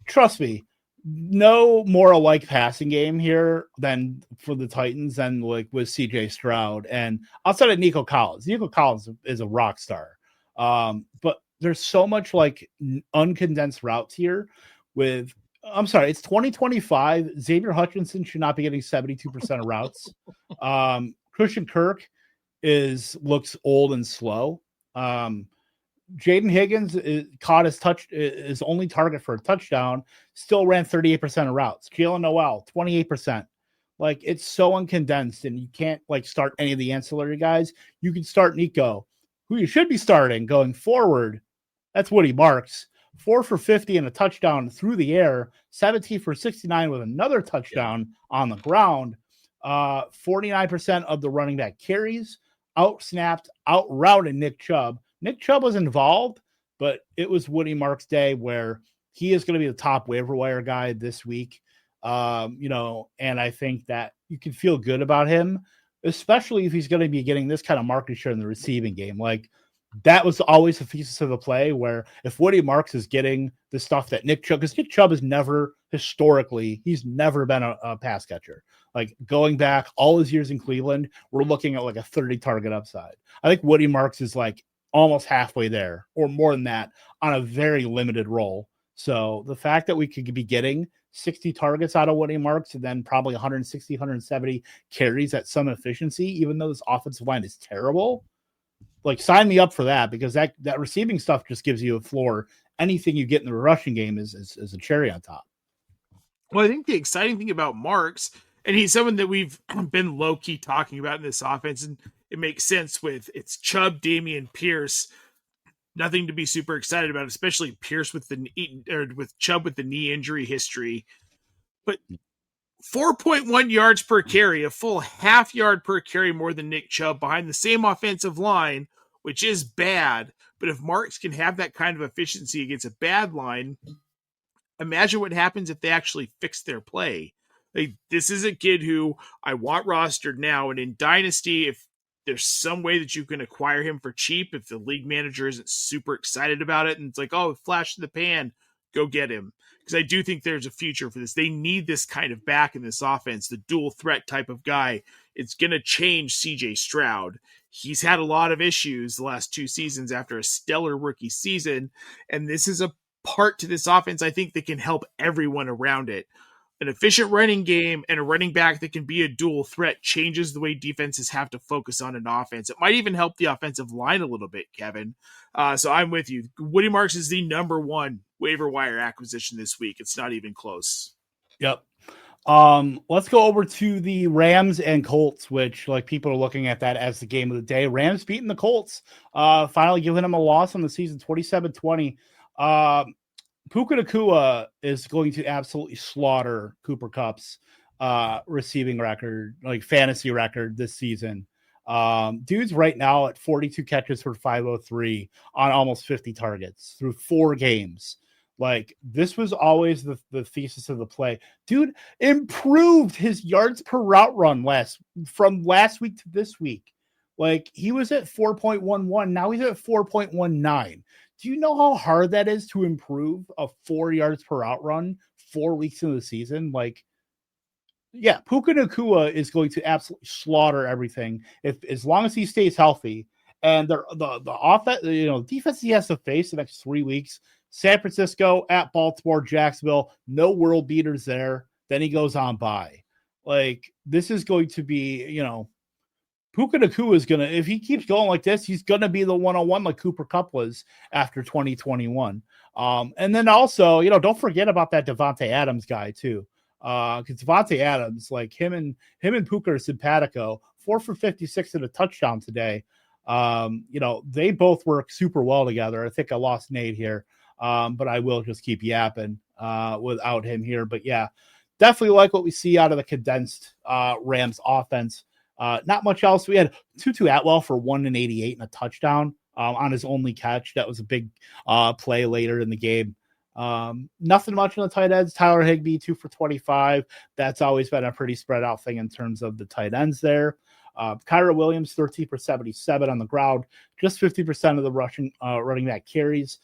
trust me, no more alike passing game here than for the Titans than like with CJ Stroud and outside of Nico Collins. Nico Collins is a rock star. But there's so much like uncondensed routes here it's 2025. Xavier Hutchinson should not be getting 72% of routes. Christian Kirk looks old and slow. Jaden Higgins caught his only target for a touchdown, still ran 38% of routes. Jalen Noel, 28%. Like it's so uncondensed, and you can't like start any of the ancillary guys. You can start Nico, who you should be starting going forward. That's Woody Marks. 4 for 50 and a touchdown through the air, 17 for 69 with another touchdown on the ground. 49% of the running back carries, out-snapped, out-routed Nick Chubb. Nick Chubb was involved, but it was Woody Marks' day where he is going to be the top waiver wire guy this week. And I think that you can feel good about him, especially if he's going to be getting this kind of market share in the receiving game. Like that was always the thesis of the play, where if Woody Marks is getting the stuff that Nick Chubb, because Nick Chubb has never he's never been a pass catcher. Like going back all his years in Cleveland, we're looking at like a 30 target upside. I think Woody Marks is like almost halfway there or more than that on a very limited role. So the fact that we could be getting 60 targets out of Woody Marks and then probably 160, 170 carries at some efficiency, even though this offensive line is terrible, like sign me up for that, because that receiving stuff just gives you a floor. Anything you get in the rushing game is a cherry on top. Well, I think the exciting thing about Marks, and he's someone that we've been low-key talking about in this offense, and it makes sense with it's Chubb, Damian Pierce. Nothing to be super excited about, especially Pierce with Chubb with the knee injury history. But 4.1 yards per carry, a full half yard per carry more than Nick Chubb behind the same offensive line, which is bad. But if Marks can have that kind of efficiency against a bad line, imagine what happens if they actually fix their play. Like, this is a kid who I want rostered now, and in Dynasty, if there's some way that you can acquire him for cheap, if the league manager isn't super excited about it, and it's like, oh, flash in the pan, go get him. Because I do think there's a future for this. They need this kind of back in this offense, the dual threat type of guy. It's going to change CJ Stroud. He's had a lot of issues the last 2 seasons after a stellar rookie season, and this is a part to this offense I think that can help everyone around it. An efficient running game and a running back that can be a dual threat changes the way defenses have to focus on an offense. It might even help the offensive line a little bit, Kevin. So I'm with you. Woody Marks is the number 1 waiver wire acquisition this week. It's not even close. Yep. Let's go over to the Rams and Colts, which like people are looking at that as the game of the day. Rams beating the Colts, finally giving them a loss on the season, 27-20. Puka Nacua is going to absolutely slaughter Cooper Kupp's receiving record, like fantasy record this season. Dude's right now at 42 catches for 503 on almost 50 targets through 4 games. Like, this was always the thesis of the play. Dude improved his yards per route run from last week to this week. Like, he was at 4.11. Now he's at 4.19. Do you know how hard that is to improve a 4 yards per route run 4 weeks into the season? Like, yeah, Puka Nacua is going to absolutely slaughter everything as long as he stays healthy. And the offense, defense he has to face the next 3 weeks, San Francisco, at Baltimore, Jacksonville, no world beaters there. Then he goes on by. Like, this is going to be, Puka Nacua is going to, if he keeps going like this, he's going to be the one-on-one like Cooper Kupp was after 2021. And then also, don't forget about that Devontae Adams guy too. Because Devontae Adams, like him and Puka are simpatico. 4 for 56 and a touchdown today. They both work super well together. I think I lost Nate here, but I will just keep yapping without him here. But yeah, definitely like what we see out of the condensed Rams offense. Not much else. We had Tutu Atwell for 188 and a touchdown on his only catch. That was a big play later in the game. Nothing much on the tight ends. Tyler Higbee, 2 for 25. That's always been a pretty spread out thing in terms of the tight ends there. Kyra Williams, 13 for 77 on the ground. Just 50% of the running back carries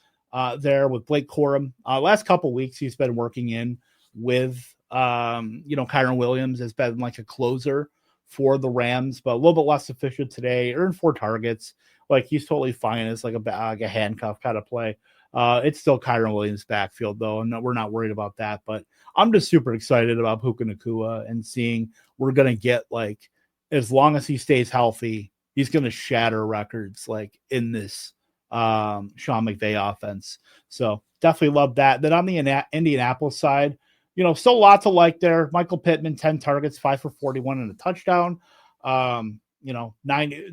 there with Blake Corum. Last couple weeks, he's been working in with, Kyron Williams has been like a closer for the Rams, but a little bit less efficient today. Earned 4 targets. Like, he's totally fine as like a handcuff kind of play. It's still Kyron Williams' backfield, though, and we're not worried about that. But I'm just super excited about Puka Nacua and seeing we're going to get, like, as long as he stays healthy, he's going to shatter records, like, in this Sean McVay offense. So definitely love that. Then on the Indianapolis side, still a lot to like there. Michael Pittman, 10 targets, 5 for 41 and a touchdown. 9,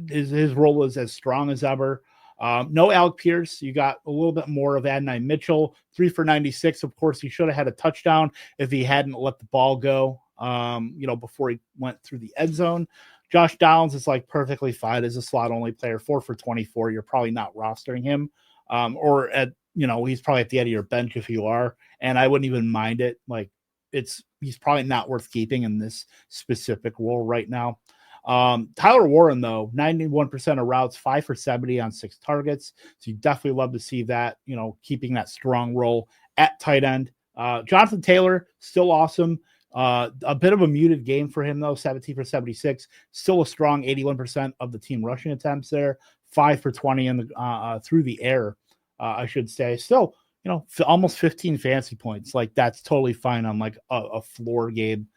his role is as strong as ever. No Alec Pierce. You got a little bit more of Adonai Mitchell, 3 for 96. Of course, he should have had a touchdown if he hadn't let the ball go, before he went through the end zone. Josh Downs is like perfectly fine as a slot only player, 4 for 24. You're probably not rostering him, or he's probably at the end of your bench if you are, and I wouldn't even mind it. Like, he's probably not worth keeping in this specific role right now. Tyler Warren, though, 91% of routes, 5 for 70 on 6 targets. So you definitely love to see that, keeping that strong role at tight end. Jonathan Taylor, still awesome. A bit of a muted game for him, though, 17 for 76. Still a strong 81% of the team rushing attempts there. 5 for 20 in the through the air, I should say. Still, almost 15 fantasy points. Like, that's totally fine on like a floor game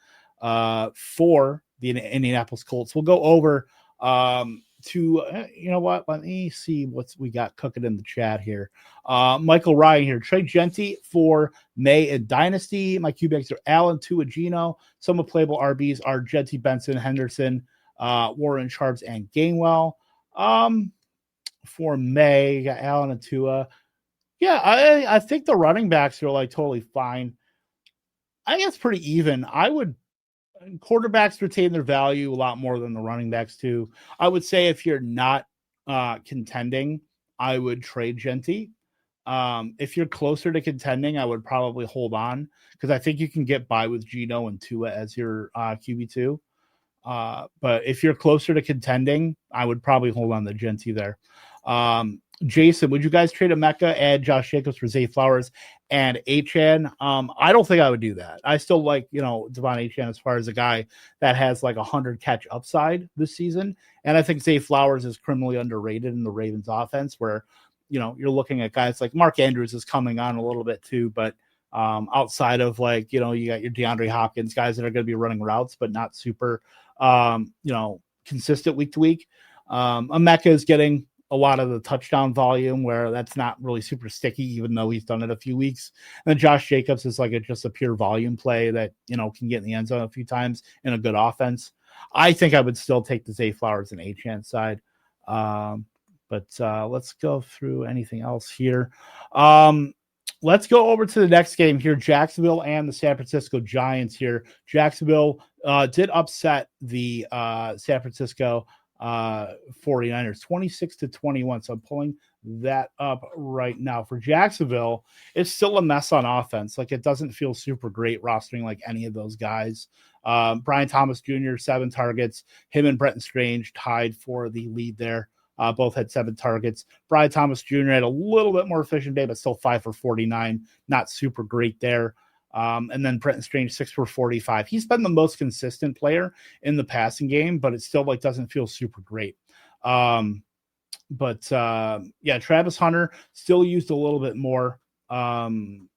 for the Indianapolis Colts. We'll go over to, let me see what we got cooking in the chat here. Michael Ryan here. Trey Genty for May and Dynasty. My QBs are Allen, Tua, Gino. Some of playable RBs are Genty, Benson, Henderson, Warren, Sharps, and Gainwell. For May, you got Allen and Tua. Yeah, I think the running backs are like totally fine. I think it's pretty even. Quarterbacks retain their value a lot more than the running backs too. I would say if you're not contending, I would trade Genty. If you're closer to contending, I would probably hold on because I think you can get by with Gino and Tua as your QB2. But if you're closer to contending, I would probably hold on to Genty there. Jason, would you guys trade a Mecca, add Josh Jacobs for Zay Flowers and Achane? I don't think I would do that. I still like, Devon Achane as far as a guy that has like 100 catch upside this season. And I think Zay Flowers is criminally underrated in the Ravens offense where, you're looking at guys like Mark Andrews is coming on a little bit too, but outside of like, you got your DeAndre Hopkins, guys that are going to be running routes, but not super, consistent week to week. Emeka is getting a lot of the touchdown volume where that's not really super sticky, even though he's done it a few weeks. And then Josh Jacobs is like just a pure volume play that, can get in the end zone a few times in a good offense. I think I would still take the Zay Flowers and Achane side. But let's go through anything else here. Let's go over to the next game here. Jacksonville and the San Francisco Giants here. Jacksonville did upset the San Francisco 49ers 26-21. So I'm pulling that up right now. For Jacksonville, it's still a mess on offense. Like, it doesn't feel super great rostering like any of those guys. Brian Thomas Jr., 7 targets. Him and Brenton Strange tied for the lead there. Both had 7 targets. Brian Thomas Jr. had a little bit more efficient day, but still 5 for 49. Not super great there. And then Brenton Strange, 6 for 45. He's been the most consistent player in the passing game, but it still like doesn't feel super great. Travis Hunter still used a little bit more. in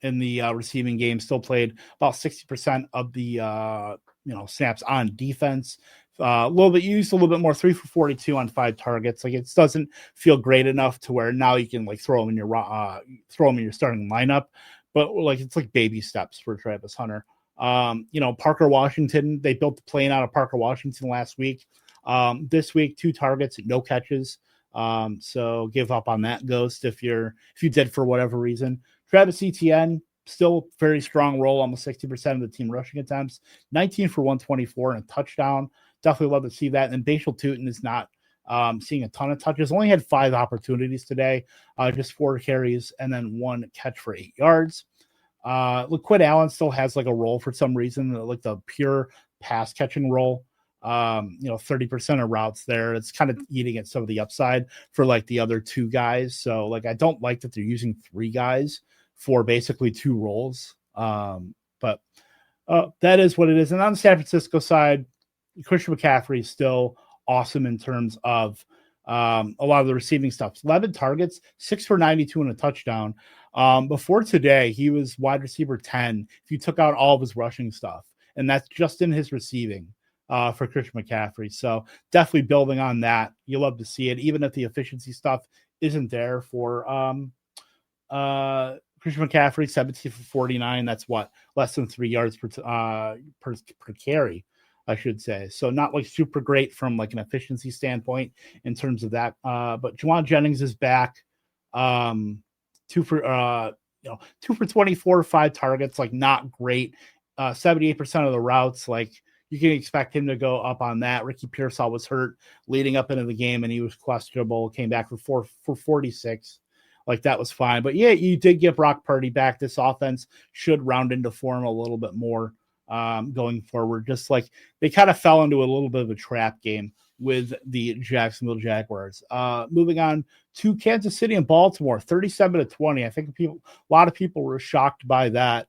the receiving game. Still played about 60% of the snaps on defense. A little bit used, a little bit more, 3 for 42 on 5 targets. Like, it doesn't feel great enough to where now you can like throw him in your starting lineup. But like, it's like baby steps for Travis Hunter. Parker Washington, they built the plane out of Parker Washington last week. This week, 2 targets, no catches. So give up on that ghost if you did for whatever reason. Travis Etienne, still very strong role, almost 60% of the team rushing attempts, 19 for 124 and a touchdown. Definitely love to see that. And Bashal Tutin is not seeing a ton of touches. Only had 5 opportunities today, just 4 carries and then 1 catch for 8 yards. LaQuinn Allen still has like a role for some reason, like the pure pass catching role. 30% of routes there. It's kind of eating at some of the upside for like the other 2 guys. So like, I don't like that they're using 3 guys for basically 2 roles. But that is what it is. And on the San Francisco side, Christian McCaffrey is still awesome in terms of a lot of the receiving stuff. 11 targets, 6 for 92 and a touchdown. Before today, he was wide receiver 10 if you took out all of his rushing stuff. And that's just in his receiving for Christian McCaffrey. So definitely building on that. You love to see it, even if the efficiency stuff isn't there for Christian McCaffrey, 17 for 49. That's less than 3 yards per carry, I should say. So not like super great from like an efficiency standpoint in terms of that. But Juwan Jennings is back. 2 for 24, 5 targets, like not great. 78% of the routes, like you can expect him to go up on that. Ricky Pearsall was hurt leading up into the game and he was questionable. Came back for 46. Like, that was fine. But yeah, you did get Brock Purdy back. This offense should round into form a little bit more going forward. Just like they kind of fell into a little bit of a trap game with the Jacksonville Jaguars. Moving on to Kansas City and Baltimore, 37-20. I think a lot of people were shocked by that.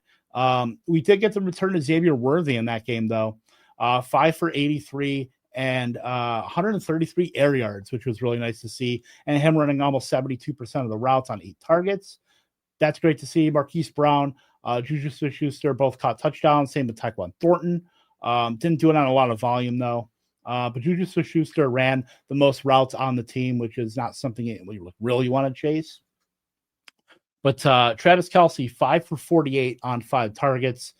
We did get the return of Xavier Worthy in that game, though. 5 for 83 and 133 air yards, which was really nice to see. And him running almost 72% of the routes on 8 targets. That's great to see. Marquise Brown, Juju Smith-Schuster both caught touchdowns. Same with Tyquan Thornton. Didn't do it on a lot of volume, though. But Juju Smith-Schuster ran the most routes on the team, which is not something you really want to chase. But Travis Kelce, 5 for 48 on 5 targets.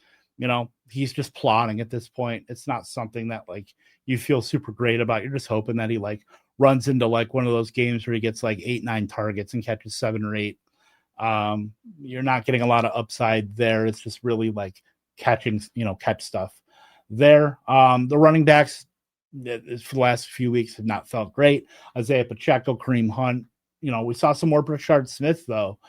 He's just plodding at this point. It's not something that like you feel super great about. You're just hoping that he like runs into like one of those games where he gets like 8-9 targets and catches 7 or 8. You're not getting a lot of upside there. It's just really like catch stuff there. The running backs for the last few weeks have not felt great. Isaiah Pacheco, Kareem Hunt. We saw some more Brashard Smith though,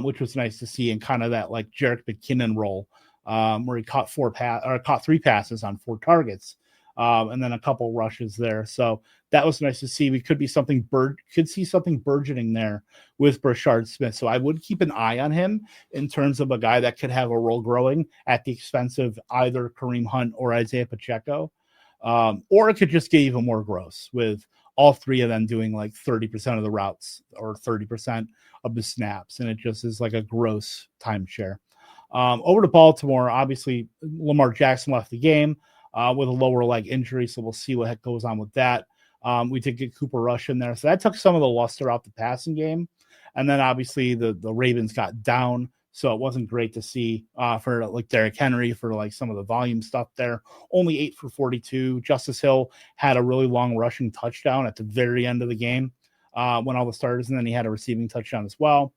which was nice to see in kind of that like Jerick McKinnon role. Where he caught 3 passes on 4 targets, and then a couple rushes there. So that was nice to see. We could see something burgeoning there with Brashard Smith. So I would keep an eye on him in terms of a guy that could have a role growing at the expense of either Kareem Hunt or Isaiah Pacheco, or it could just get even more gross with all 3 of them doing like 30% of the routes or 30% of the snaps, and it just is like a gross timeshare. Over to Baltimore, obviously Lamar Jackson left the game with a lower leg injury, so we'll see what goes on with that. We did get Cooper Rush in there, so that took some of the luster out the passing game. And then obviously the Ravens got down, so it wasn't great to see for like Derrick Henry for like some of the volume stuff there. Only 8 for 42. Justice Hill had a really long rushing touchdown at the very end of the game when all the starters, and then he had a receiving touchdown as well.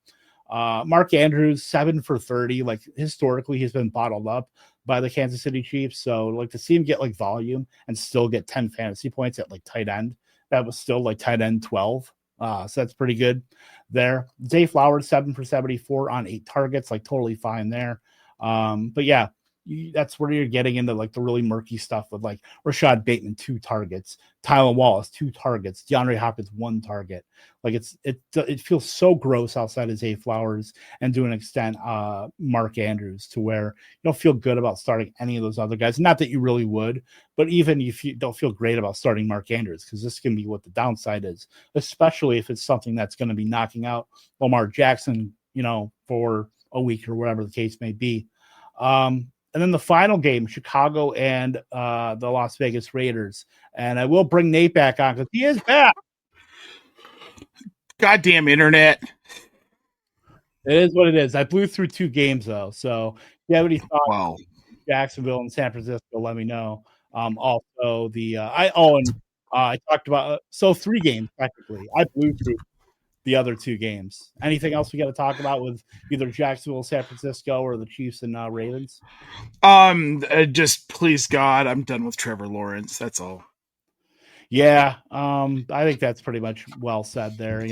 Mark Andrews, 7 for 30. Like historically, he's been bottled up by the Kansas City Chiefs. So like to see him get like volume and still get 10 fantasy points at like tight end, that was still like tight end 12. So that's pretty good there. Zay Flowers, 7 for 74 on 8 targets, like totally fine there. But yeah, that's where you're getting into like the really murky stuff with like Rashad Bateman, 2 targets, Tylan Wallace, 2 targets, DeAndre Hopkins, 1 target. Like it feels so gross outside of Zay Flowers and to an extent Mark Andrews, to where you don't feel good about starting any of those other guys. Not that you really would, but even if you don't feel great about starting Mark Andrews, because this can be what the downside is, especially if it's something that's going to be knocking out Lamar Jackson for a week or whatever the case may be. And then the final game, Chicago and the Las Vegas Raiders. And I will bring Nate back on because he is back. Goddamn internet. It is what it is. I blew through 2 games though. So if you have any thoughts, Wow. Jacksonville and San Francisco, let me know. Also I talked about 3 games technically. I blew through the other 2 games. Anything else we got to talk about with either Jacksonville, San Francisco, or the Chiefs and Ravens? Just please God, I'm done with Trevor Lawrence. That's all. Yeah, I think that's pretty much well said there.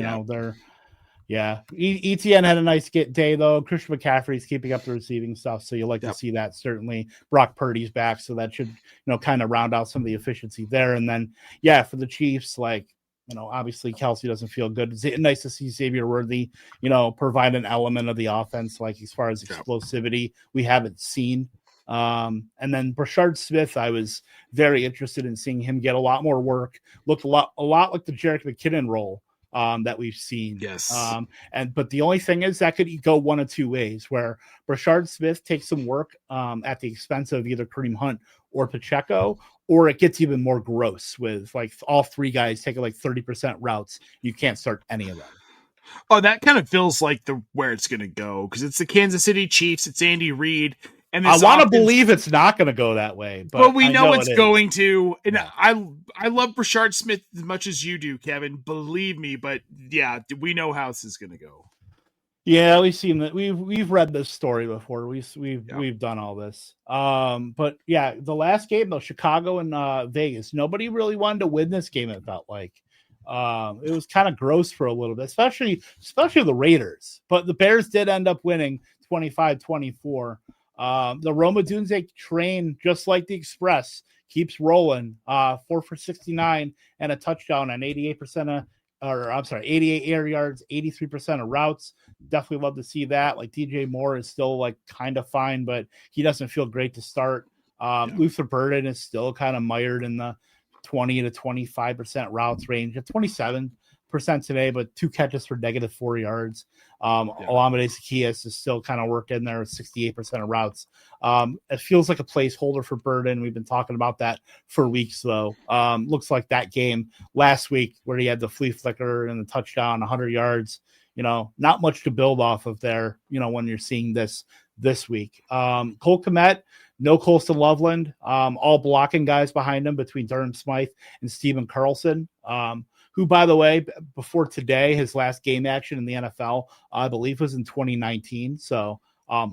ETN had a nice day though. Christian McCaffrey's keeping up the receiving stuff, so you'll like to see that. Certainly, Brock Purdy's back, so that should kind of round out some of the efficiency there. And then for the Chiefs, obviously Kelsey doesn't feel good. It's nice to see Xavier Worthy, provide an element of the offense, like as far as explosivity we haven't seen. And then Brashard Smith, I was very interested in seeing him get a lot more work. Looked a lot like the Jerick McKinnon role that we've seen. Yes. But the only thing is that could go one of 2 ways, where Brashard Smith takes some work at the expense of either Kareem Hunt or Pacheco, or it gets even more gross with all 3 guys taking 30% routes. You can't start any of them. Oh, that kind of feels like where it's going to go, because it's the Kansas City Chiefs. It's Andy Reid. And I want to believe it's not going to go that way, but we know it's going to. And yeah. I love Brashard Smith as much as you do, Kevin. Believe me, but we know how this is going to go. Yeah, we've seen that. We've read this story before. We've done all this. But the last game though, Chicago and Vegas. Nobody really wanted to win this game. It felt like it was kind of gross for a little bit, especially the Raiders. But the Bears did end up winning 25-24. The Roma Dunze train, just like the Express, keeps rolling. 4 for 69 and a touchdown on 88% 88 air yards, 83% of routes. Definitely love to see that. DJ Moore is still kind of fine, but he doesn't feel great to start. Luther Burden is still kind of mired in the 20 to 25% routes range at 27% today, but 2 catches for -4 yards. Olamide Zaccheaus is still kind of working there with 68% of routes. It feels like a placeholder for Burden. We've been talking about that for weeks, though. Looks like that game last week where he had the flea flicker and the touchdown, 100 yards, not much to build off of there, when you're seeing this week. Cole Kmet, no Colston Loveland, all blocking guys behind him between Durham Smythe and Steven Carlson, who, by the way, before today, his last game action in the NFL, I believe, was in 2019. So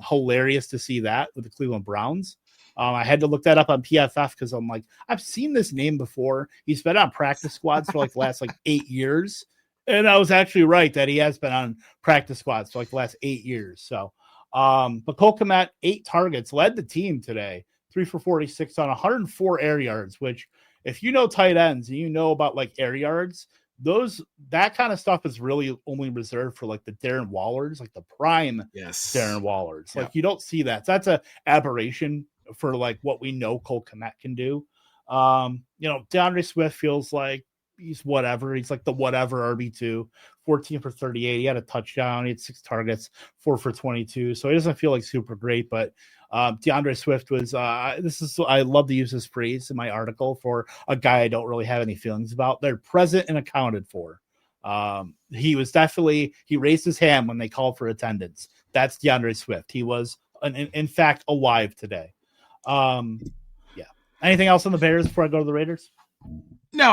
hilarious to see that with the Cleveland Browns. I had to look that up on PFF because I'm like, I've seen this name before. He's been on practice squads for the last 8 years. And I was actually right that he has been on practice squads for the last 8 years. So, but Cole Kmet, 8 targets, led the team today, 3 for 46 on 104 air yards, which, if you know tight ends and you know about air yards, that kind of stuff is really only reserved for the Darren Wallers, the prime Darren Wallers. You don't see that. So that's an aberration for what we know Cole Kmet can do. DeAndre Swift feels like he's whatever. He's the whatever RB2, 14 for 38. He had a touchdown. He had 6 targets, 4 for 22. So he doesn't feel super great, but DeAndre Swift was, I love to use this phrase in my article for a guy I don't really have any feelings about. They're present and accounted for. He was definitely, he raised his hand when they called for attendance. That's DeAndre Swift. He was, in fact, alive today. Anything else on the Bears before I go to the Raiders? No,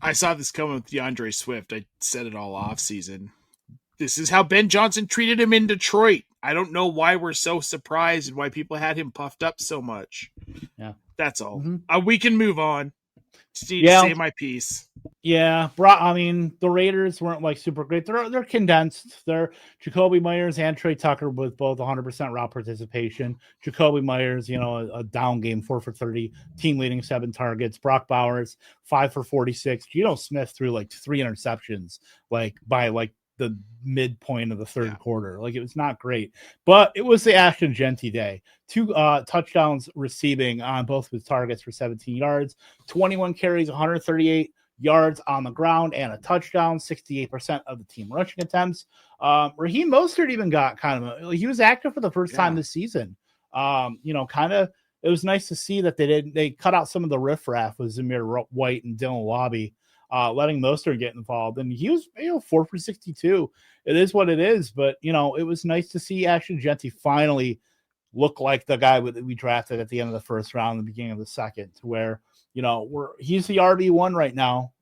I saw this coming with DeAndre Swift. I said it all off season. This is how Ben Johnson treated him in Detroit. I don't know why we're so surprised and why people had him puffed up so much. Yeah. That's all. Mm-hmm. We can move on. Just need to say my piece. Yeah, the Raiders weren't super great. They're condensed. They're Jacoby Myers and Trey Tucker with both 100% route participation. Jacoby Myers, a down game, 4 for 30, team leading 7 targets. Brock Bowers, 5 for 46. Geno Smith threw 3 interceptions by the midpoint of the third quarter. It was not great, but it was the Ashton Genty day. 2 touchdowns receiving on both of his targets for 17 yards, 21 carries, 138 yards on the ground and a touchdown, 68% of the team rushing attempts. Raheem Mostert even got he was active for the first time this season. It was nice to see that they cut out some of the riffraff with Zamir White and Dylan Wabi, letting Mostert get involved. And he was, 4 for 62. It is what it is. But, it was nice to see Ashton Jeanty finally look like the guy that we drafted at the end of the first round, the beginning of the second, to where, he's the RB1 right now,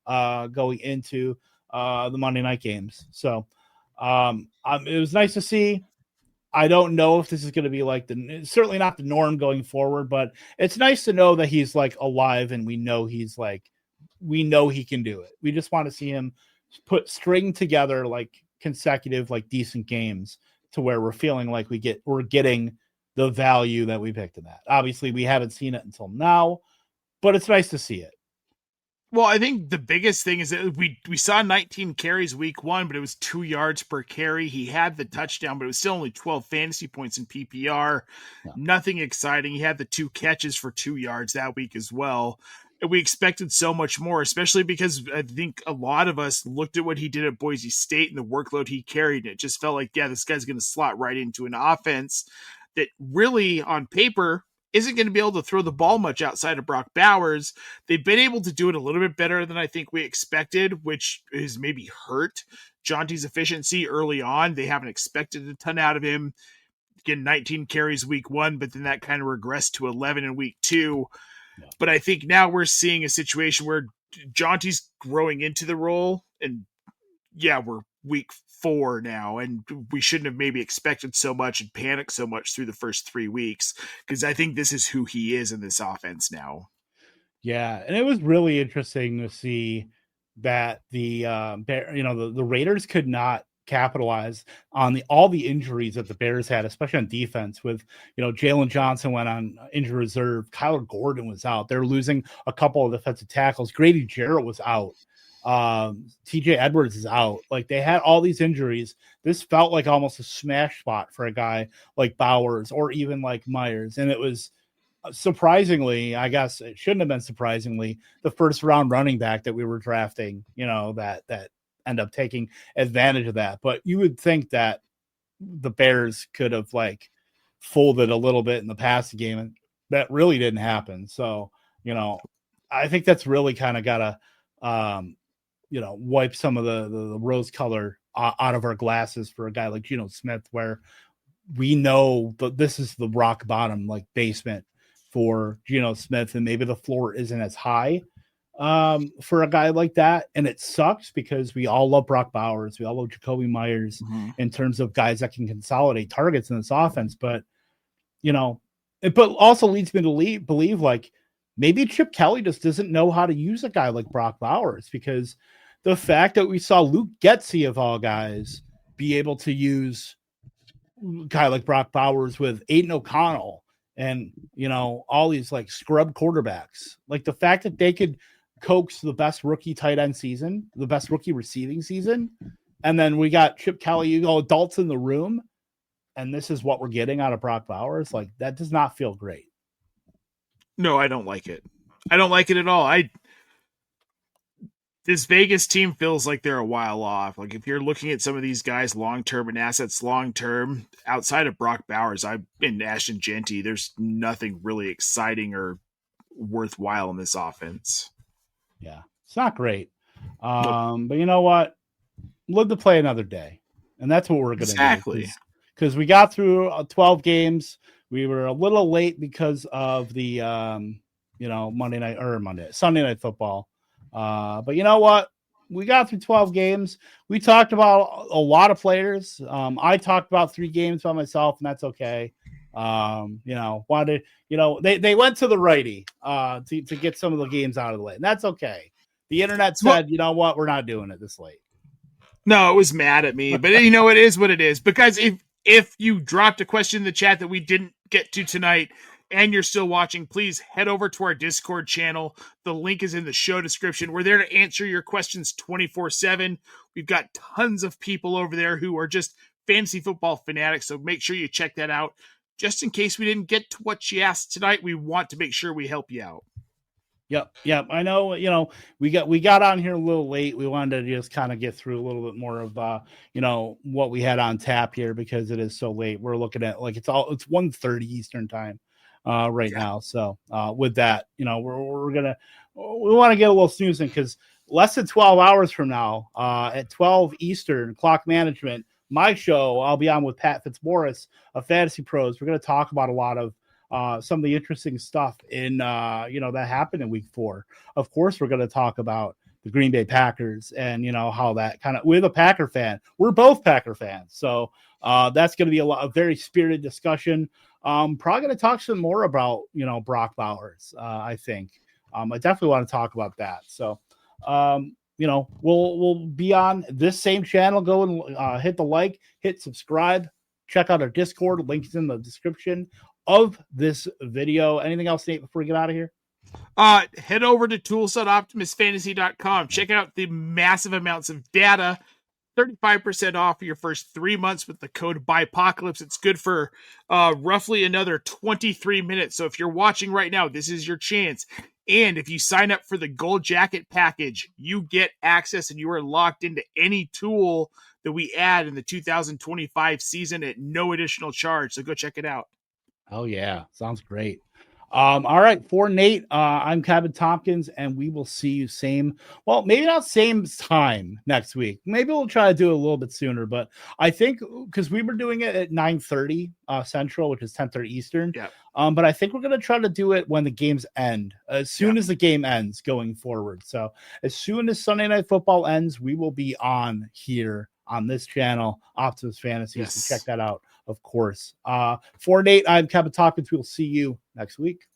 going into the Monday night games. So it was nice to see. I don't know if this is going to be certainly not the norm going forward, but it's nice to know that he's alive and we know he can do it. We just want to see him string together consecutive, decent games to where we're feeling like we're getting the value that we picked in that. Obviously we haven't seen it until now, but it's nice to see it. Well, I think the biggest thing is that we saw 19 carries week 1, but it was 2 yards per carry. He had the touchdown, but it was still only 12 fantasy points in PPR. Yeah. Nothing exciting. He had the 2 catches for 2 yards that week as well. And we expected so much more, especially because I think a lot of us looked at what he did at Boise State and the workload he carried. And it just felt like, yeah, this guy's going to slot right into an offense that really on paper isn't going to be able to throw the ball much outside of Brock Bowers. They've been able to do it a little bit better than I think we expected, which has maybe hurt Jeanty's efficiency early on. They haven't expected a ton out of him. Again, 19 carries week 1, but then that kind of regressed to 11 in week 2. Yeah. But I think now we're seeing a situation where Jeanty's growing into the role, and yeah, we're week 4 now, and we shouldn't have maybe expected so much and panicked so much through the first 3 weeks, because I think this is who he is in this offense now. Yeah, and it was really interesting to see that the Raiders could not capitalize on all the injuries that the Bears had, especially on defense. With Jalen Johnson went on injured reserve, Kyler Gordon was out. They're losing a couple of defensive tackles. Grady Jarrett was out. TJ Edwards is out. They had all these injuries. This felt like almost a smash spot for a guy like Bowers or even like Myers. And it was surprisingly, I guess it shouldn't have been surprisingly, the first round running back that we were drafting, that end up taking advantage of that. But you would think that the Bears could have folded a little bit in the passing game, and that really didn't happen. So, I think that's really kind of got to, wipe some of the rose color out of our glasses for a guy like Geno Smith, where we know that this is the rock bottom, basement for Geno Smith, and maybe the floor isn't as high for a guy like that. And it sucks because we all love Brock Bowers. We all love Jacoby Myers in terms of guys that can consolidate targets in this offense. But, it also leads me to believe maybe Chip Kelly just doesn't know how to use a guy like Brock Bowers, because the fact that we saw Luke Getsy of all guys be able to use a guy like Brock Bowers with Aiden O'Connell and, all these scrub quarterbacks, the fact that they could coax the best rookie tight end season, the best rookie receiving season. And then we got Chip Kelly, adults in the room. And this is what we're getting out of Brock Bowers. That does not feel great. No, I don't like it. I don't like it at all. This Vegas team feels like they're a while off. If you're looking at some of these guys long-term and assets long-term, outside of Brock Bowers, and Ashton Jeanty, there's nothing really exciting or worthwhile in this offense. Yeah, it's not great. But you know what? Live to play another day. And that's what we're going to do. Exactly. Because we got through 12 games. We were a little late because of the, Sunday night football. But you know what? We got through 12 games. We talked about a lot of players. I talked about 3 games by myself, and that's okay. They went to the righty to get some of the games out of the way, and that's okay. The internet said, you know what? We're not doing it this late. No, it was mad at me, but it is what it is. Because if you dropped a question in the chat that we didn't get to tonight, and you're still watching, please head over to our Discord channel. The link is in the show description. We're there to answer your questions 24/7. We've got tons of people over there who are just fantasy football fanatics, so make sure you check that out. Just in case we didn't get to what you asked tonight, we want to make sure we help you out. Yep. I know, we got on here a little late. We wanted to just kind of get through a little bit more of what we had on tap here because it is so late. We're looking at it's 1:30 Eastern time right now. So with that, we want to get a little snoozing because less than 12 hours from now, at 12 Eastern, Clock Management, my show, I'll be on with Pat Fitzmaurice of Fantasy Pros. We're going to talk about a lot of some of the interesting stuff in that happened in week 4. Of course, we're going to talk about the Green Bay Packers and how that we're the Packer fan. We're both Packer fans, so that's going to be a very spirited discussion. Probably going to talk some more about Brock Bowers. I think I definitely want to talk about that. So we'll be on this same channel. Go and hit the like, hit subscribe, check out our Discord. Links in the description of this video. Anything else, Nate, before we get out of here? Head over to tools.optimusfantasy.com. Check out the massive amounts of data. 35% off for your first 3 months with the code BIPOCALYPSE. It's good for roughly another 23 minutes. So if you're watching right now, this is your chance. And if you sign up for the Gold Jacket package, you get access and you are locked into any tool that we add in the 2025 season at no additional charge. So go check it out. Oh, yeah. Sounds great. All right. For Nate, I'm Kevin Tompkins, and we will see you maybe not same time next week. Maybe we'll try to do it a little bit sooner, but I think because we were doing it at 9:30 Central, which is 10:30 Eastern. Yeah. But I think we're going to try to do it when the games end, as soon as the game ends going forward. So as soon as Sunday Night Football ends, we will be on here on this channel, Optimus Fantasy. Yes. So check that out, of course. For Nate, I'm Kevin Tompkins. We'll see you next week.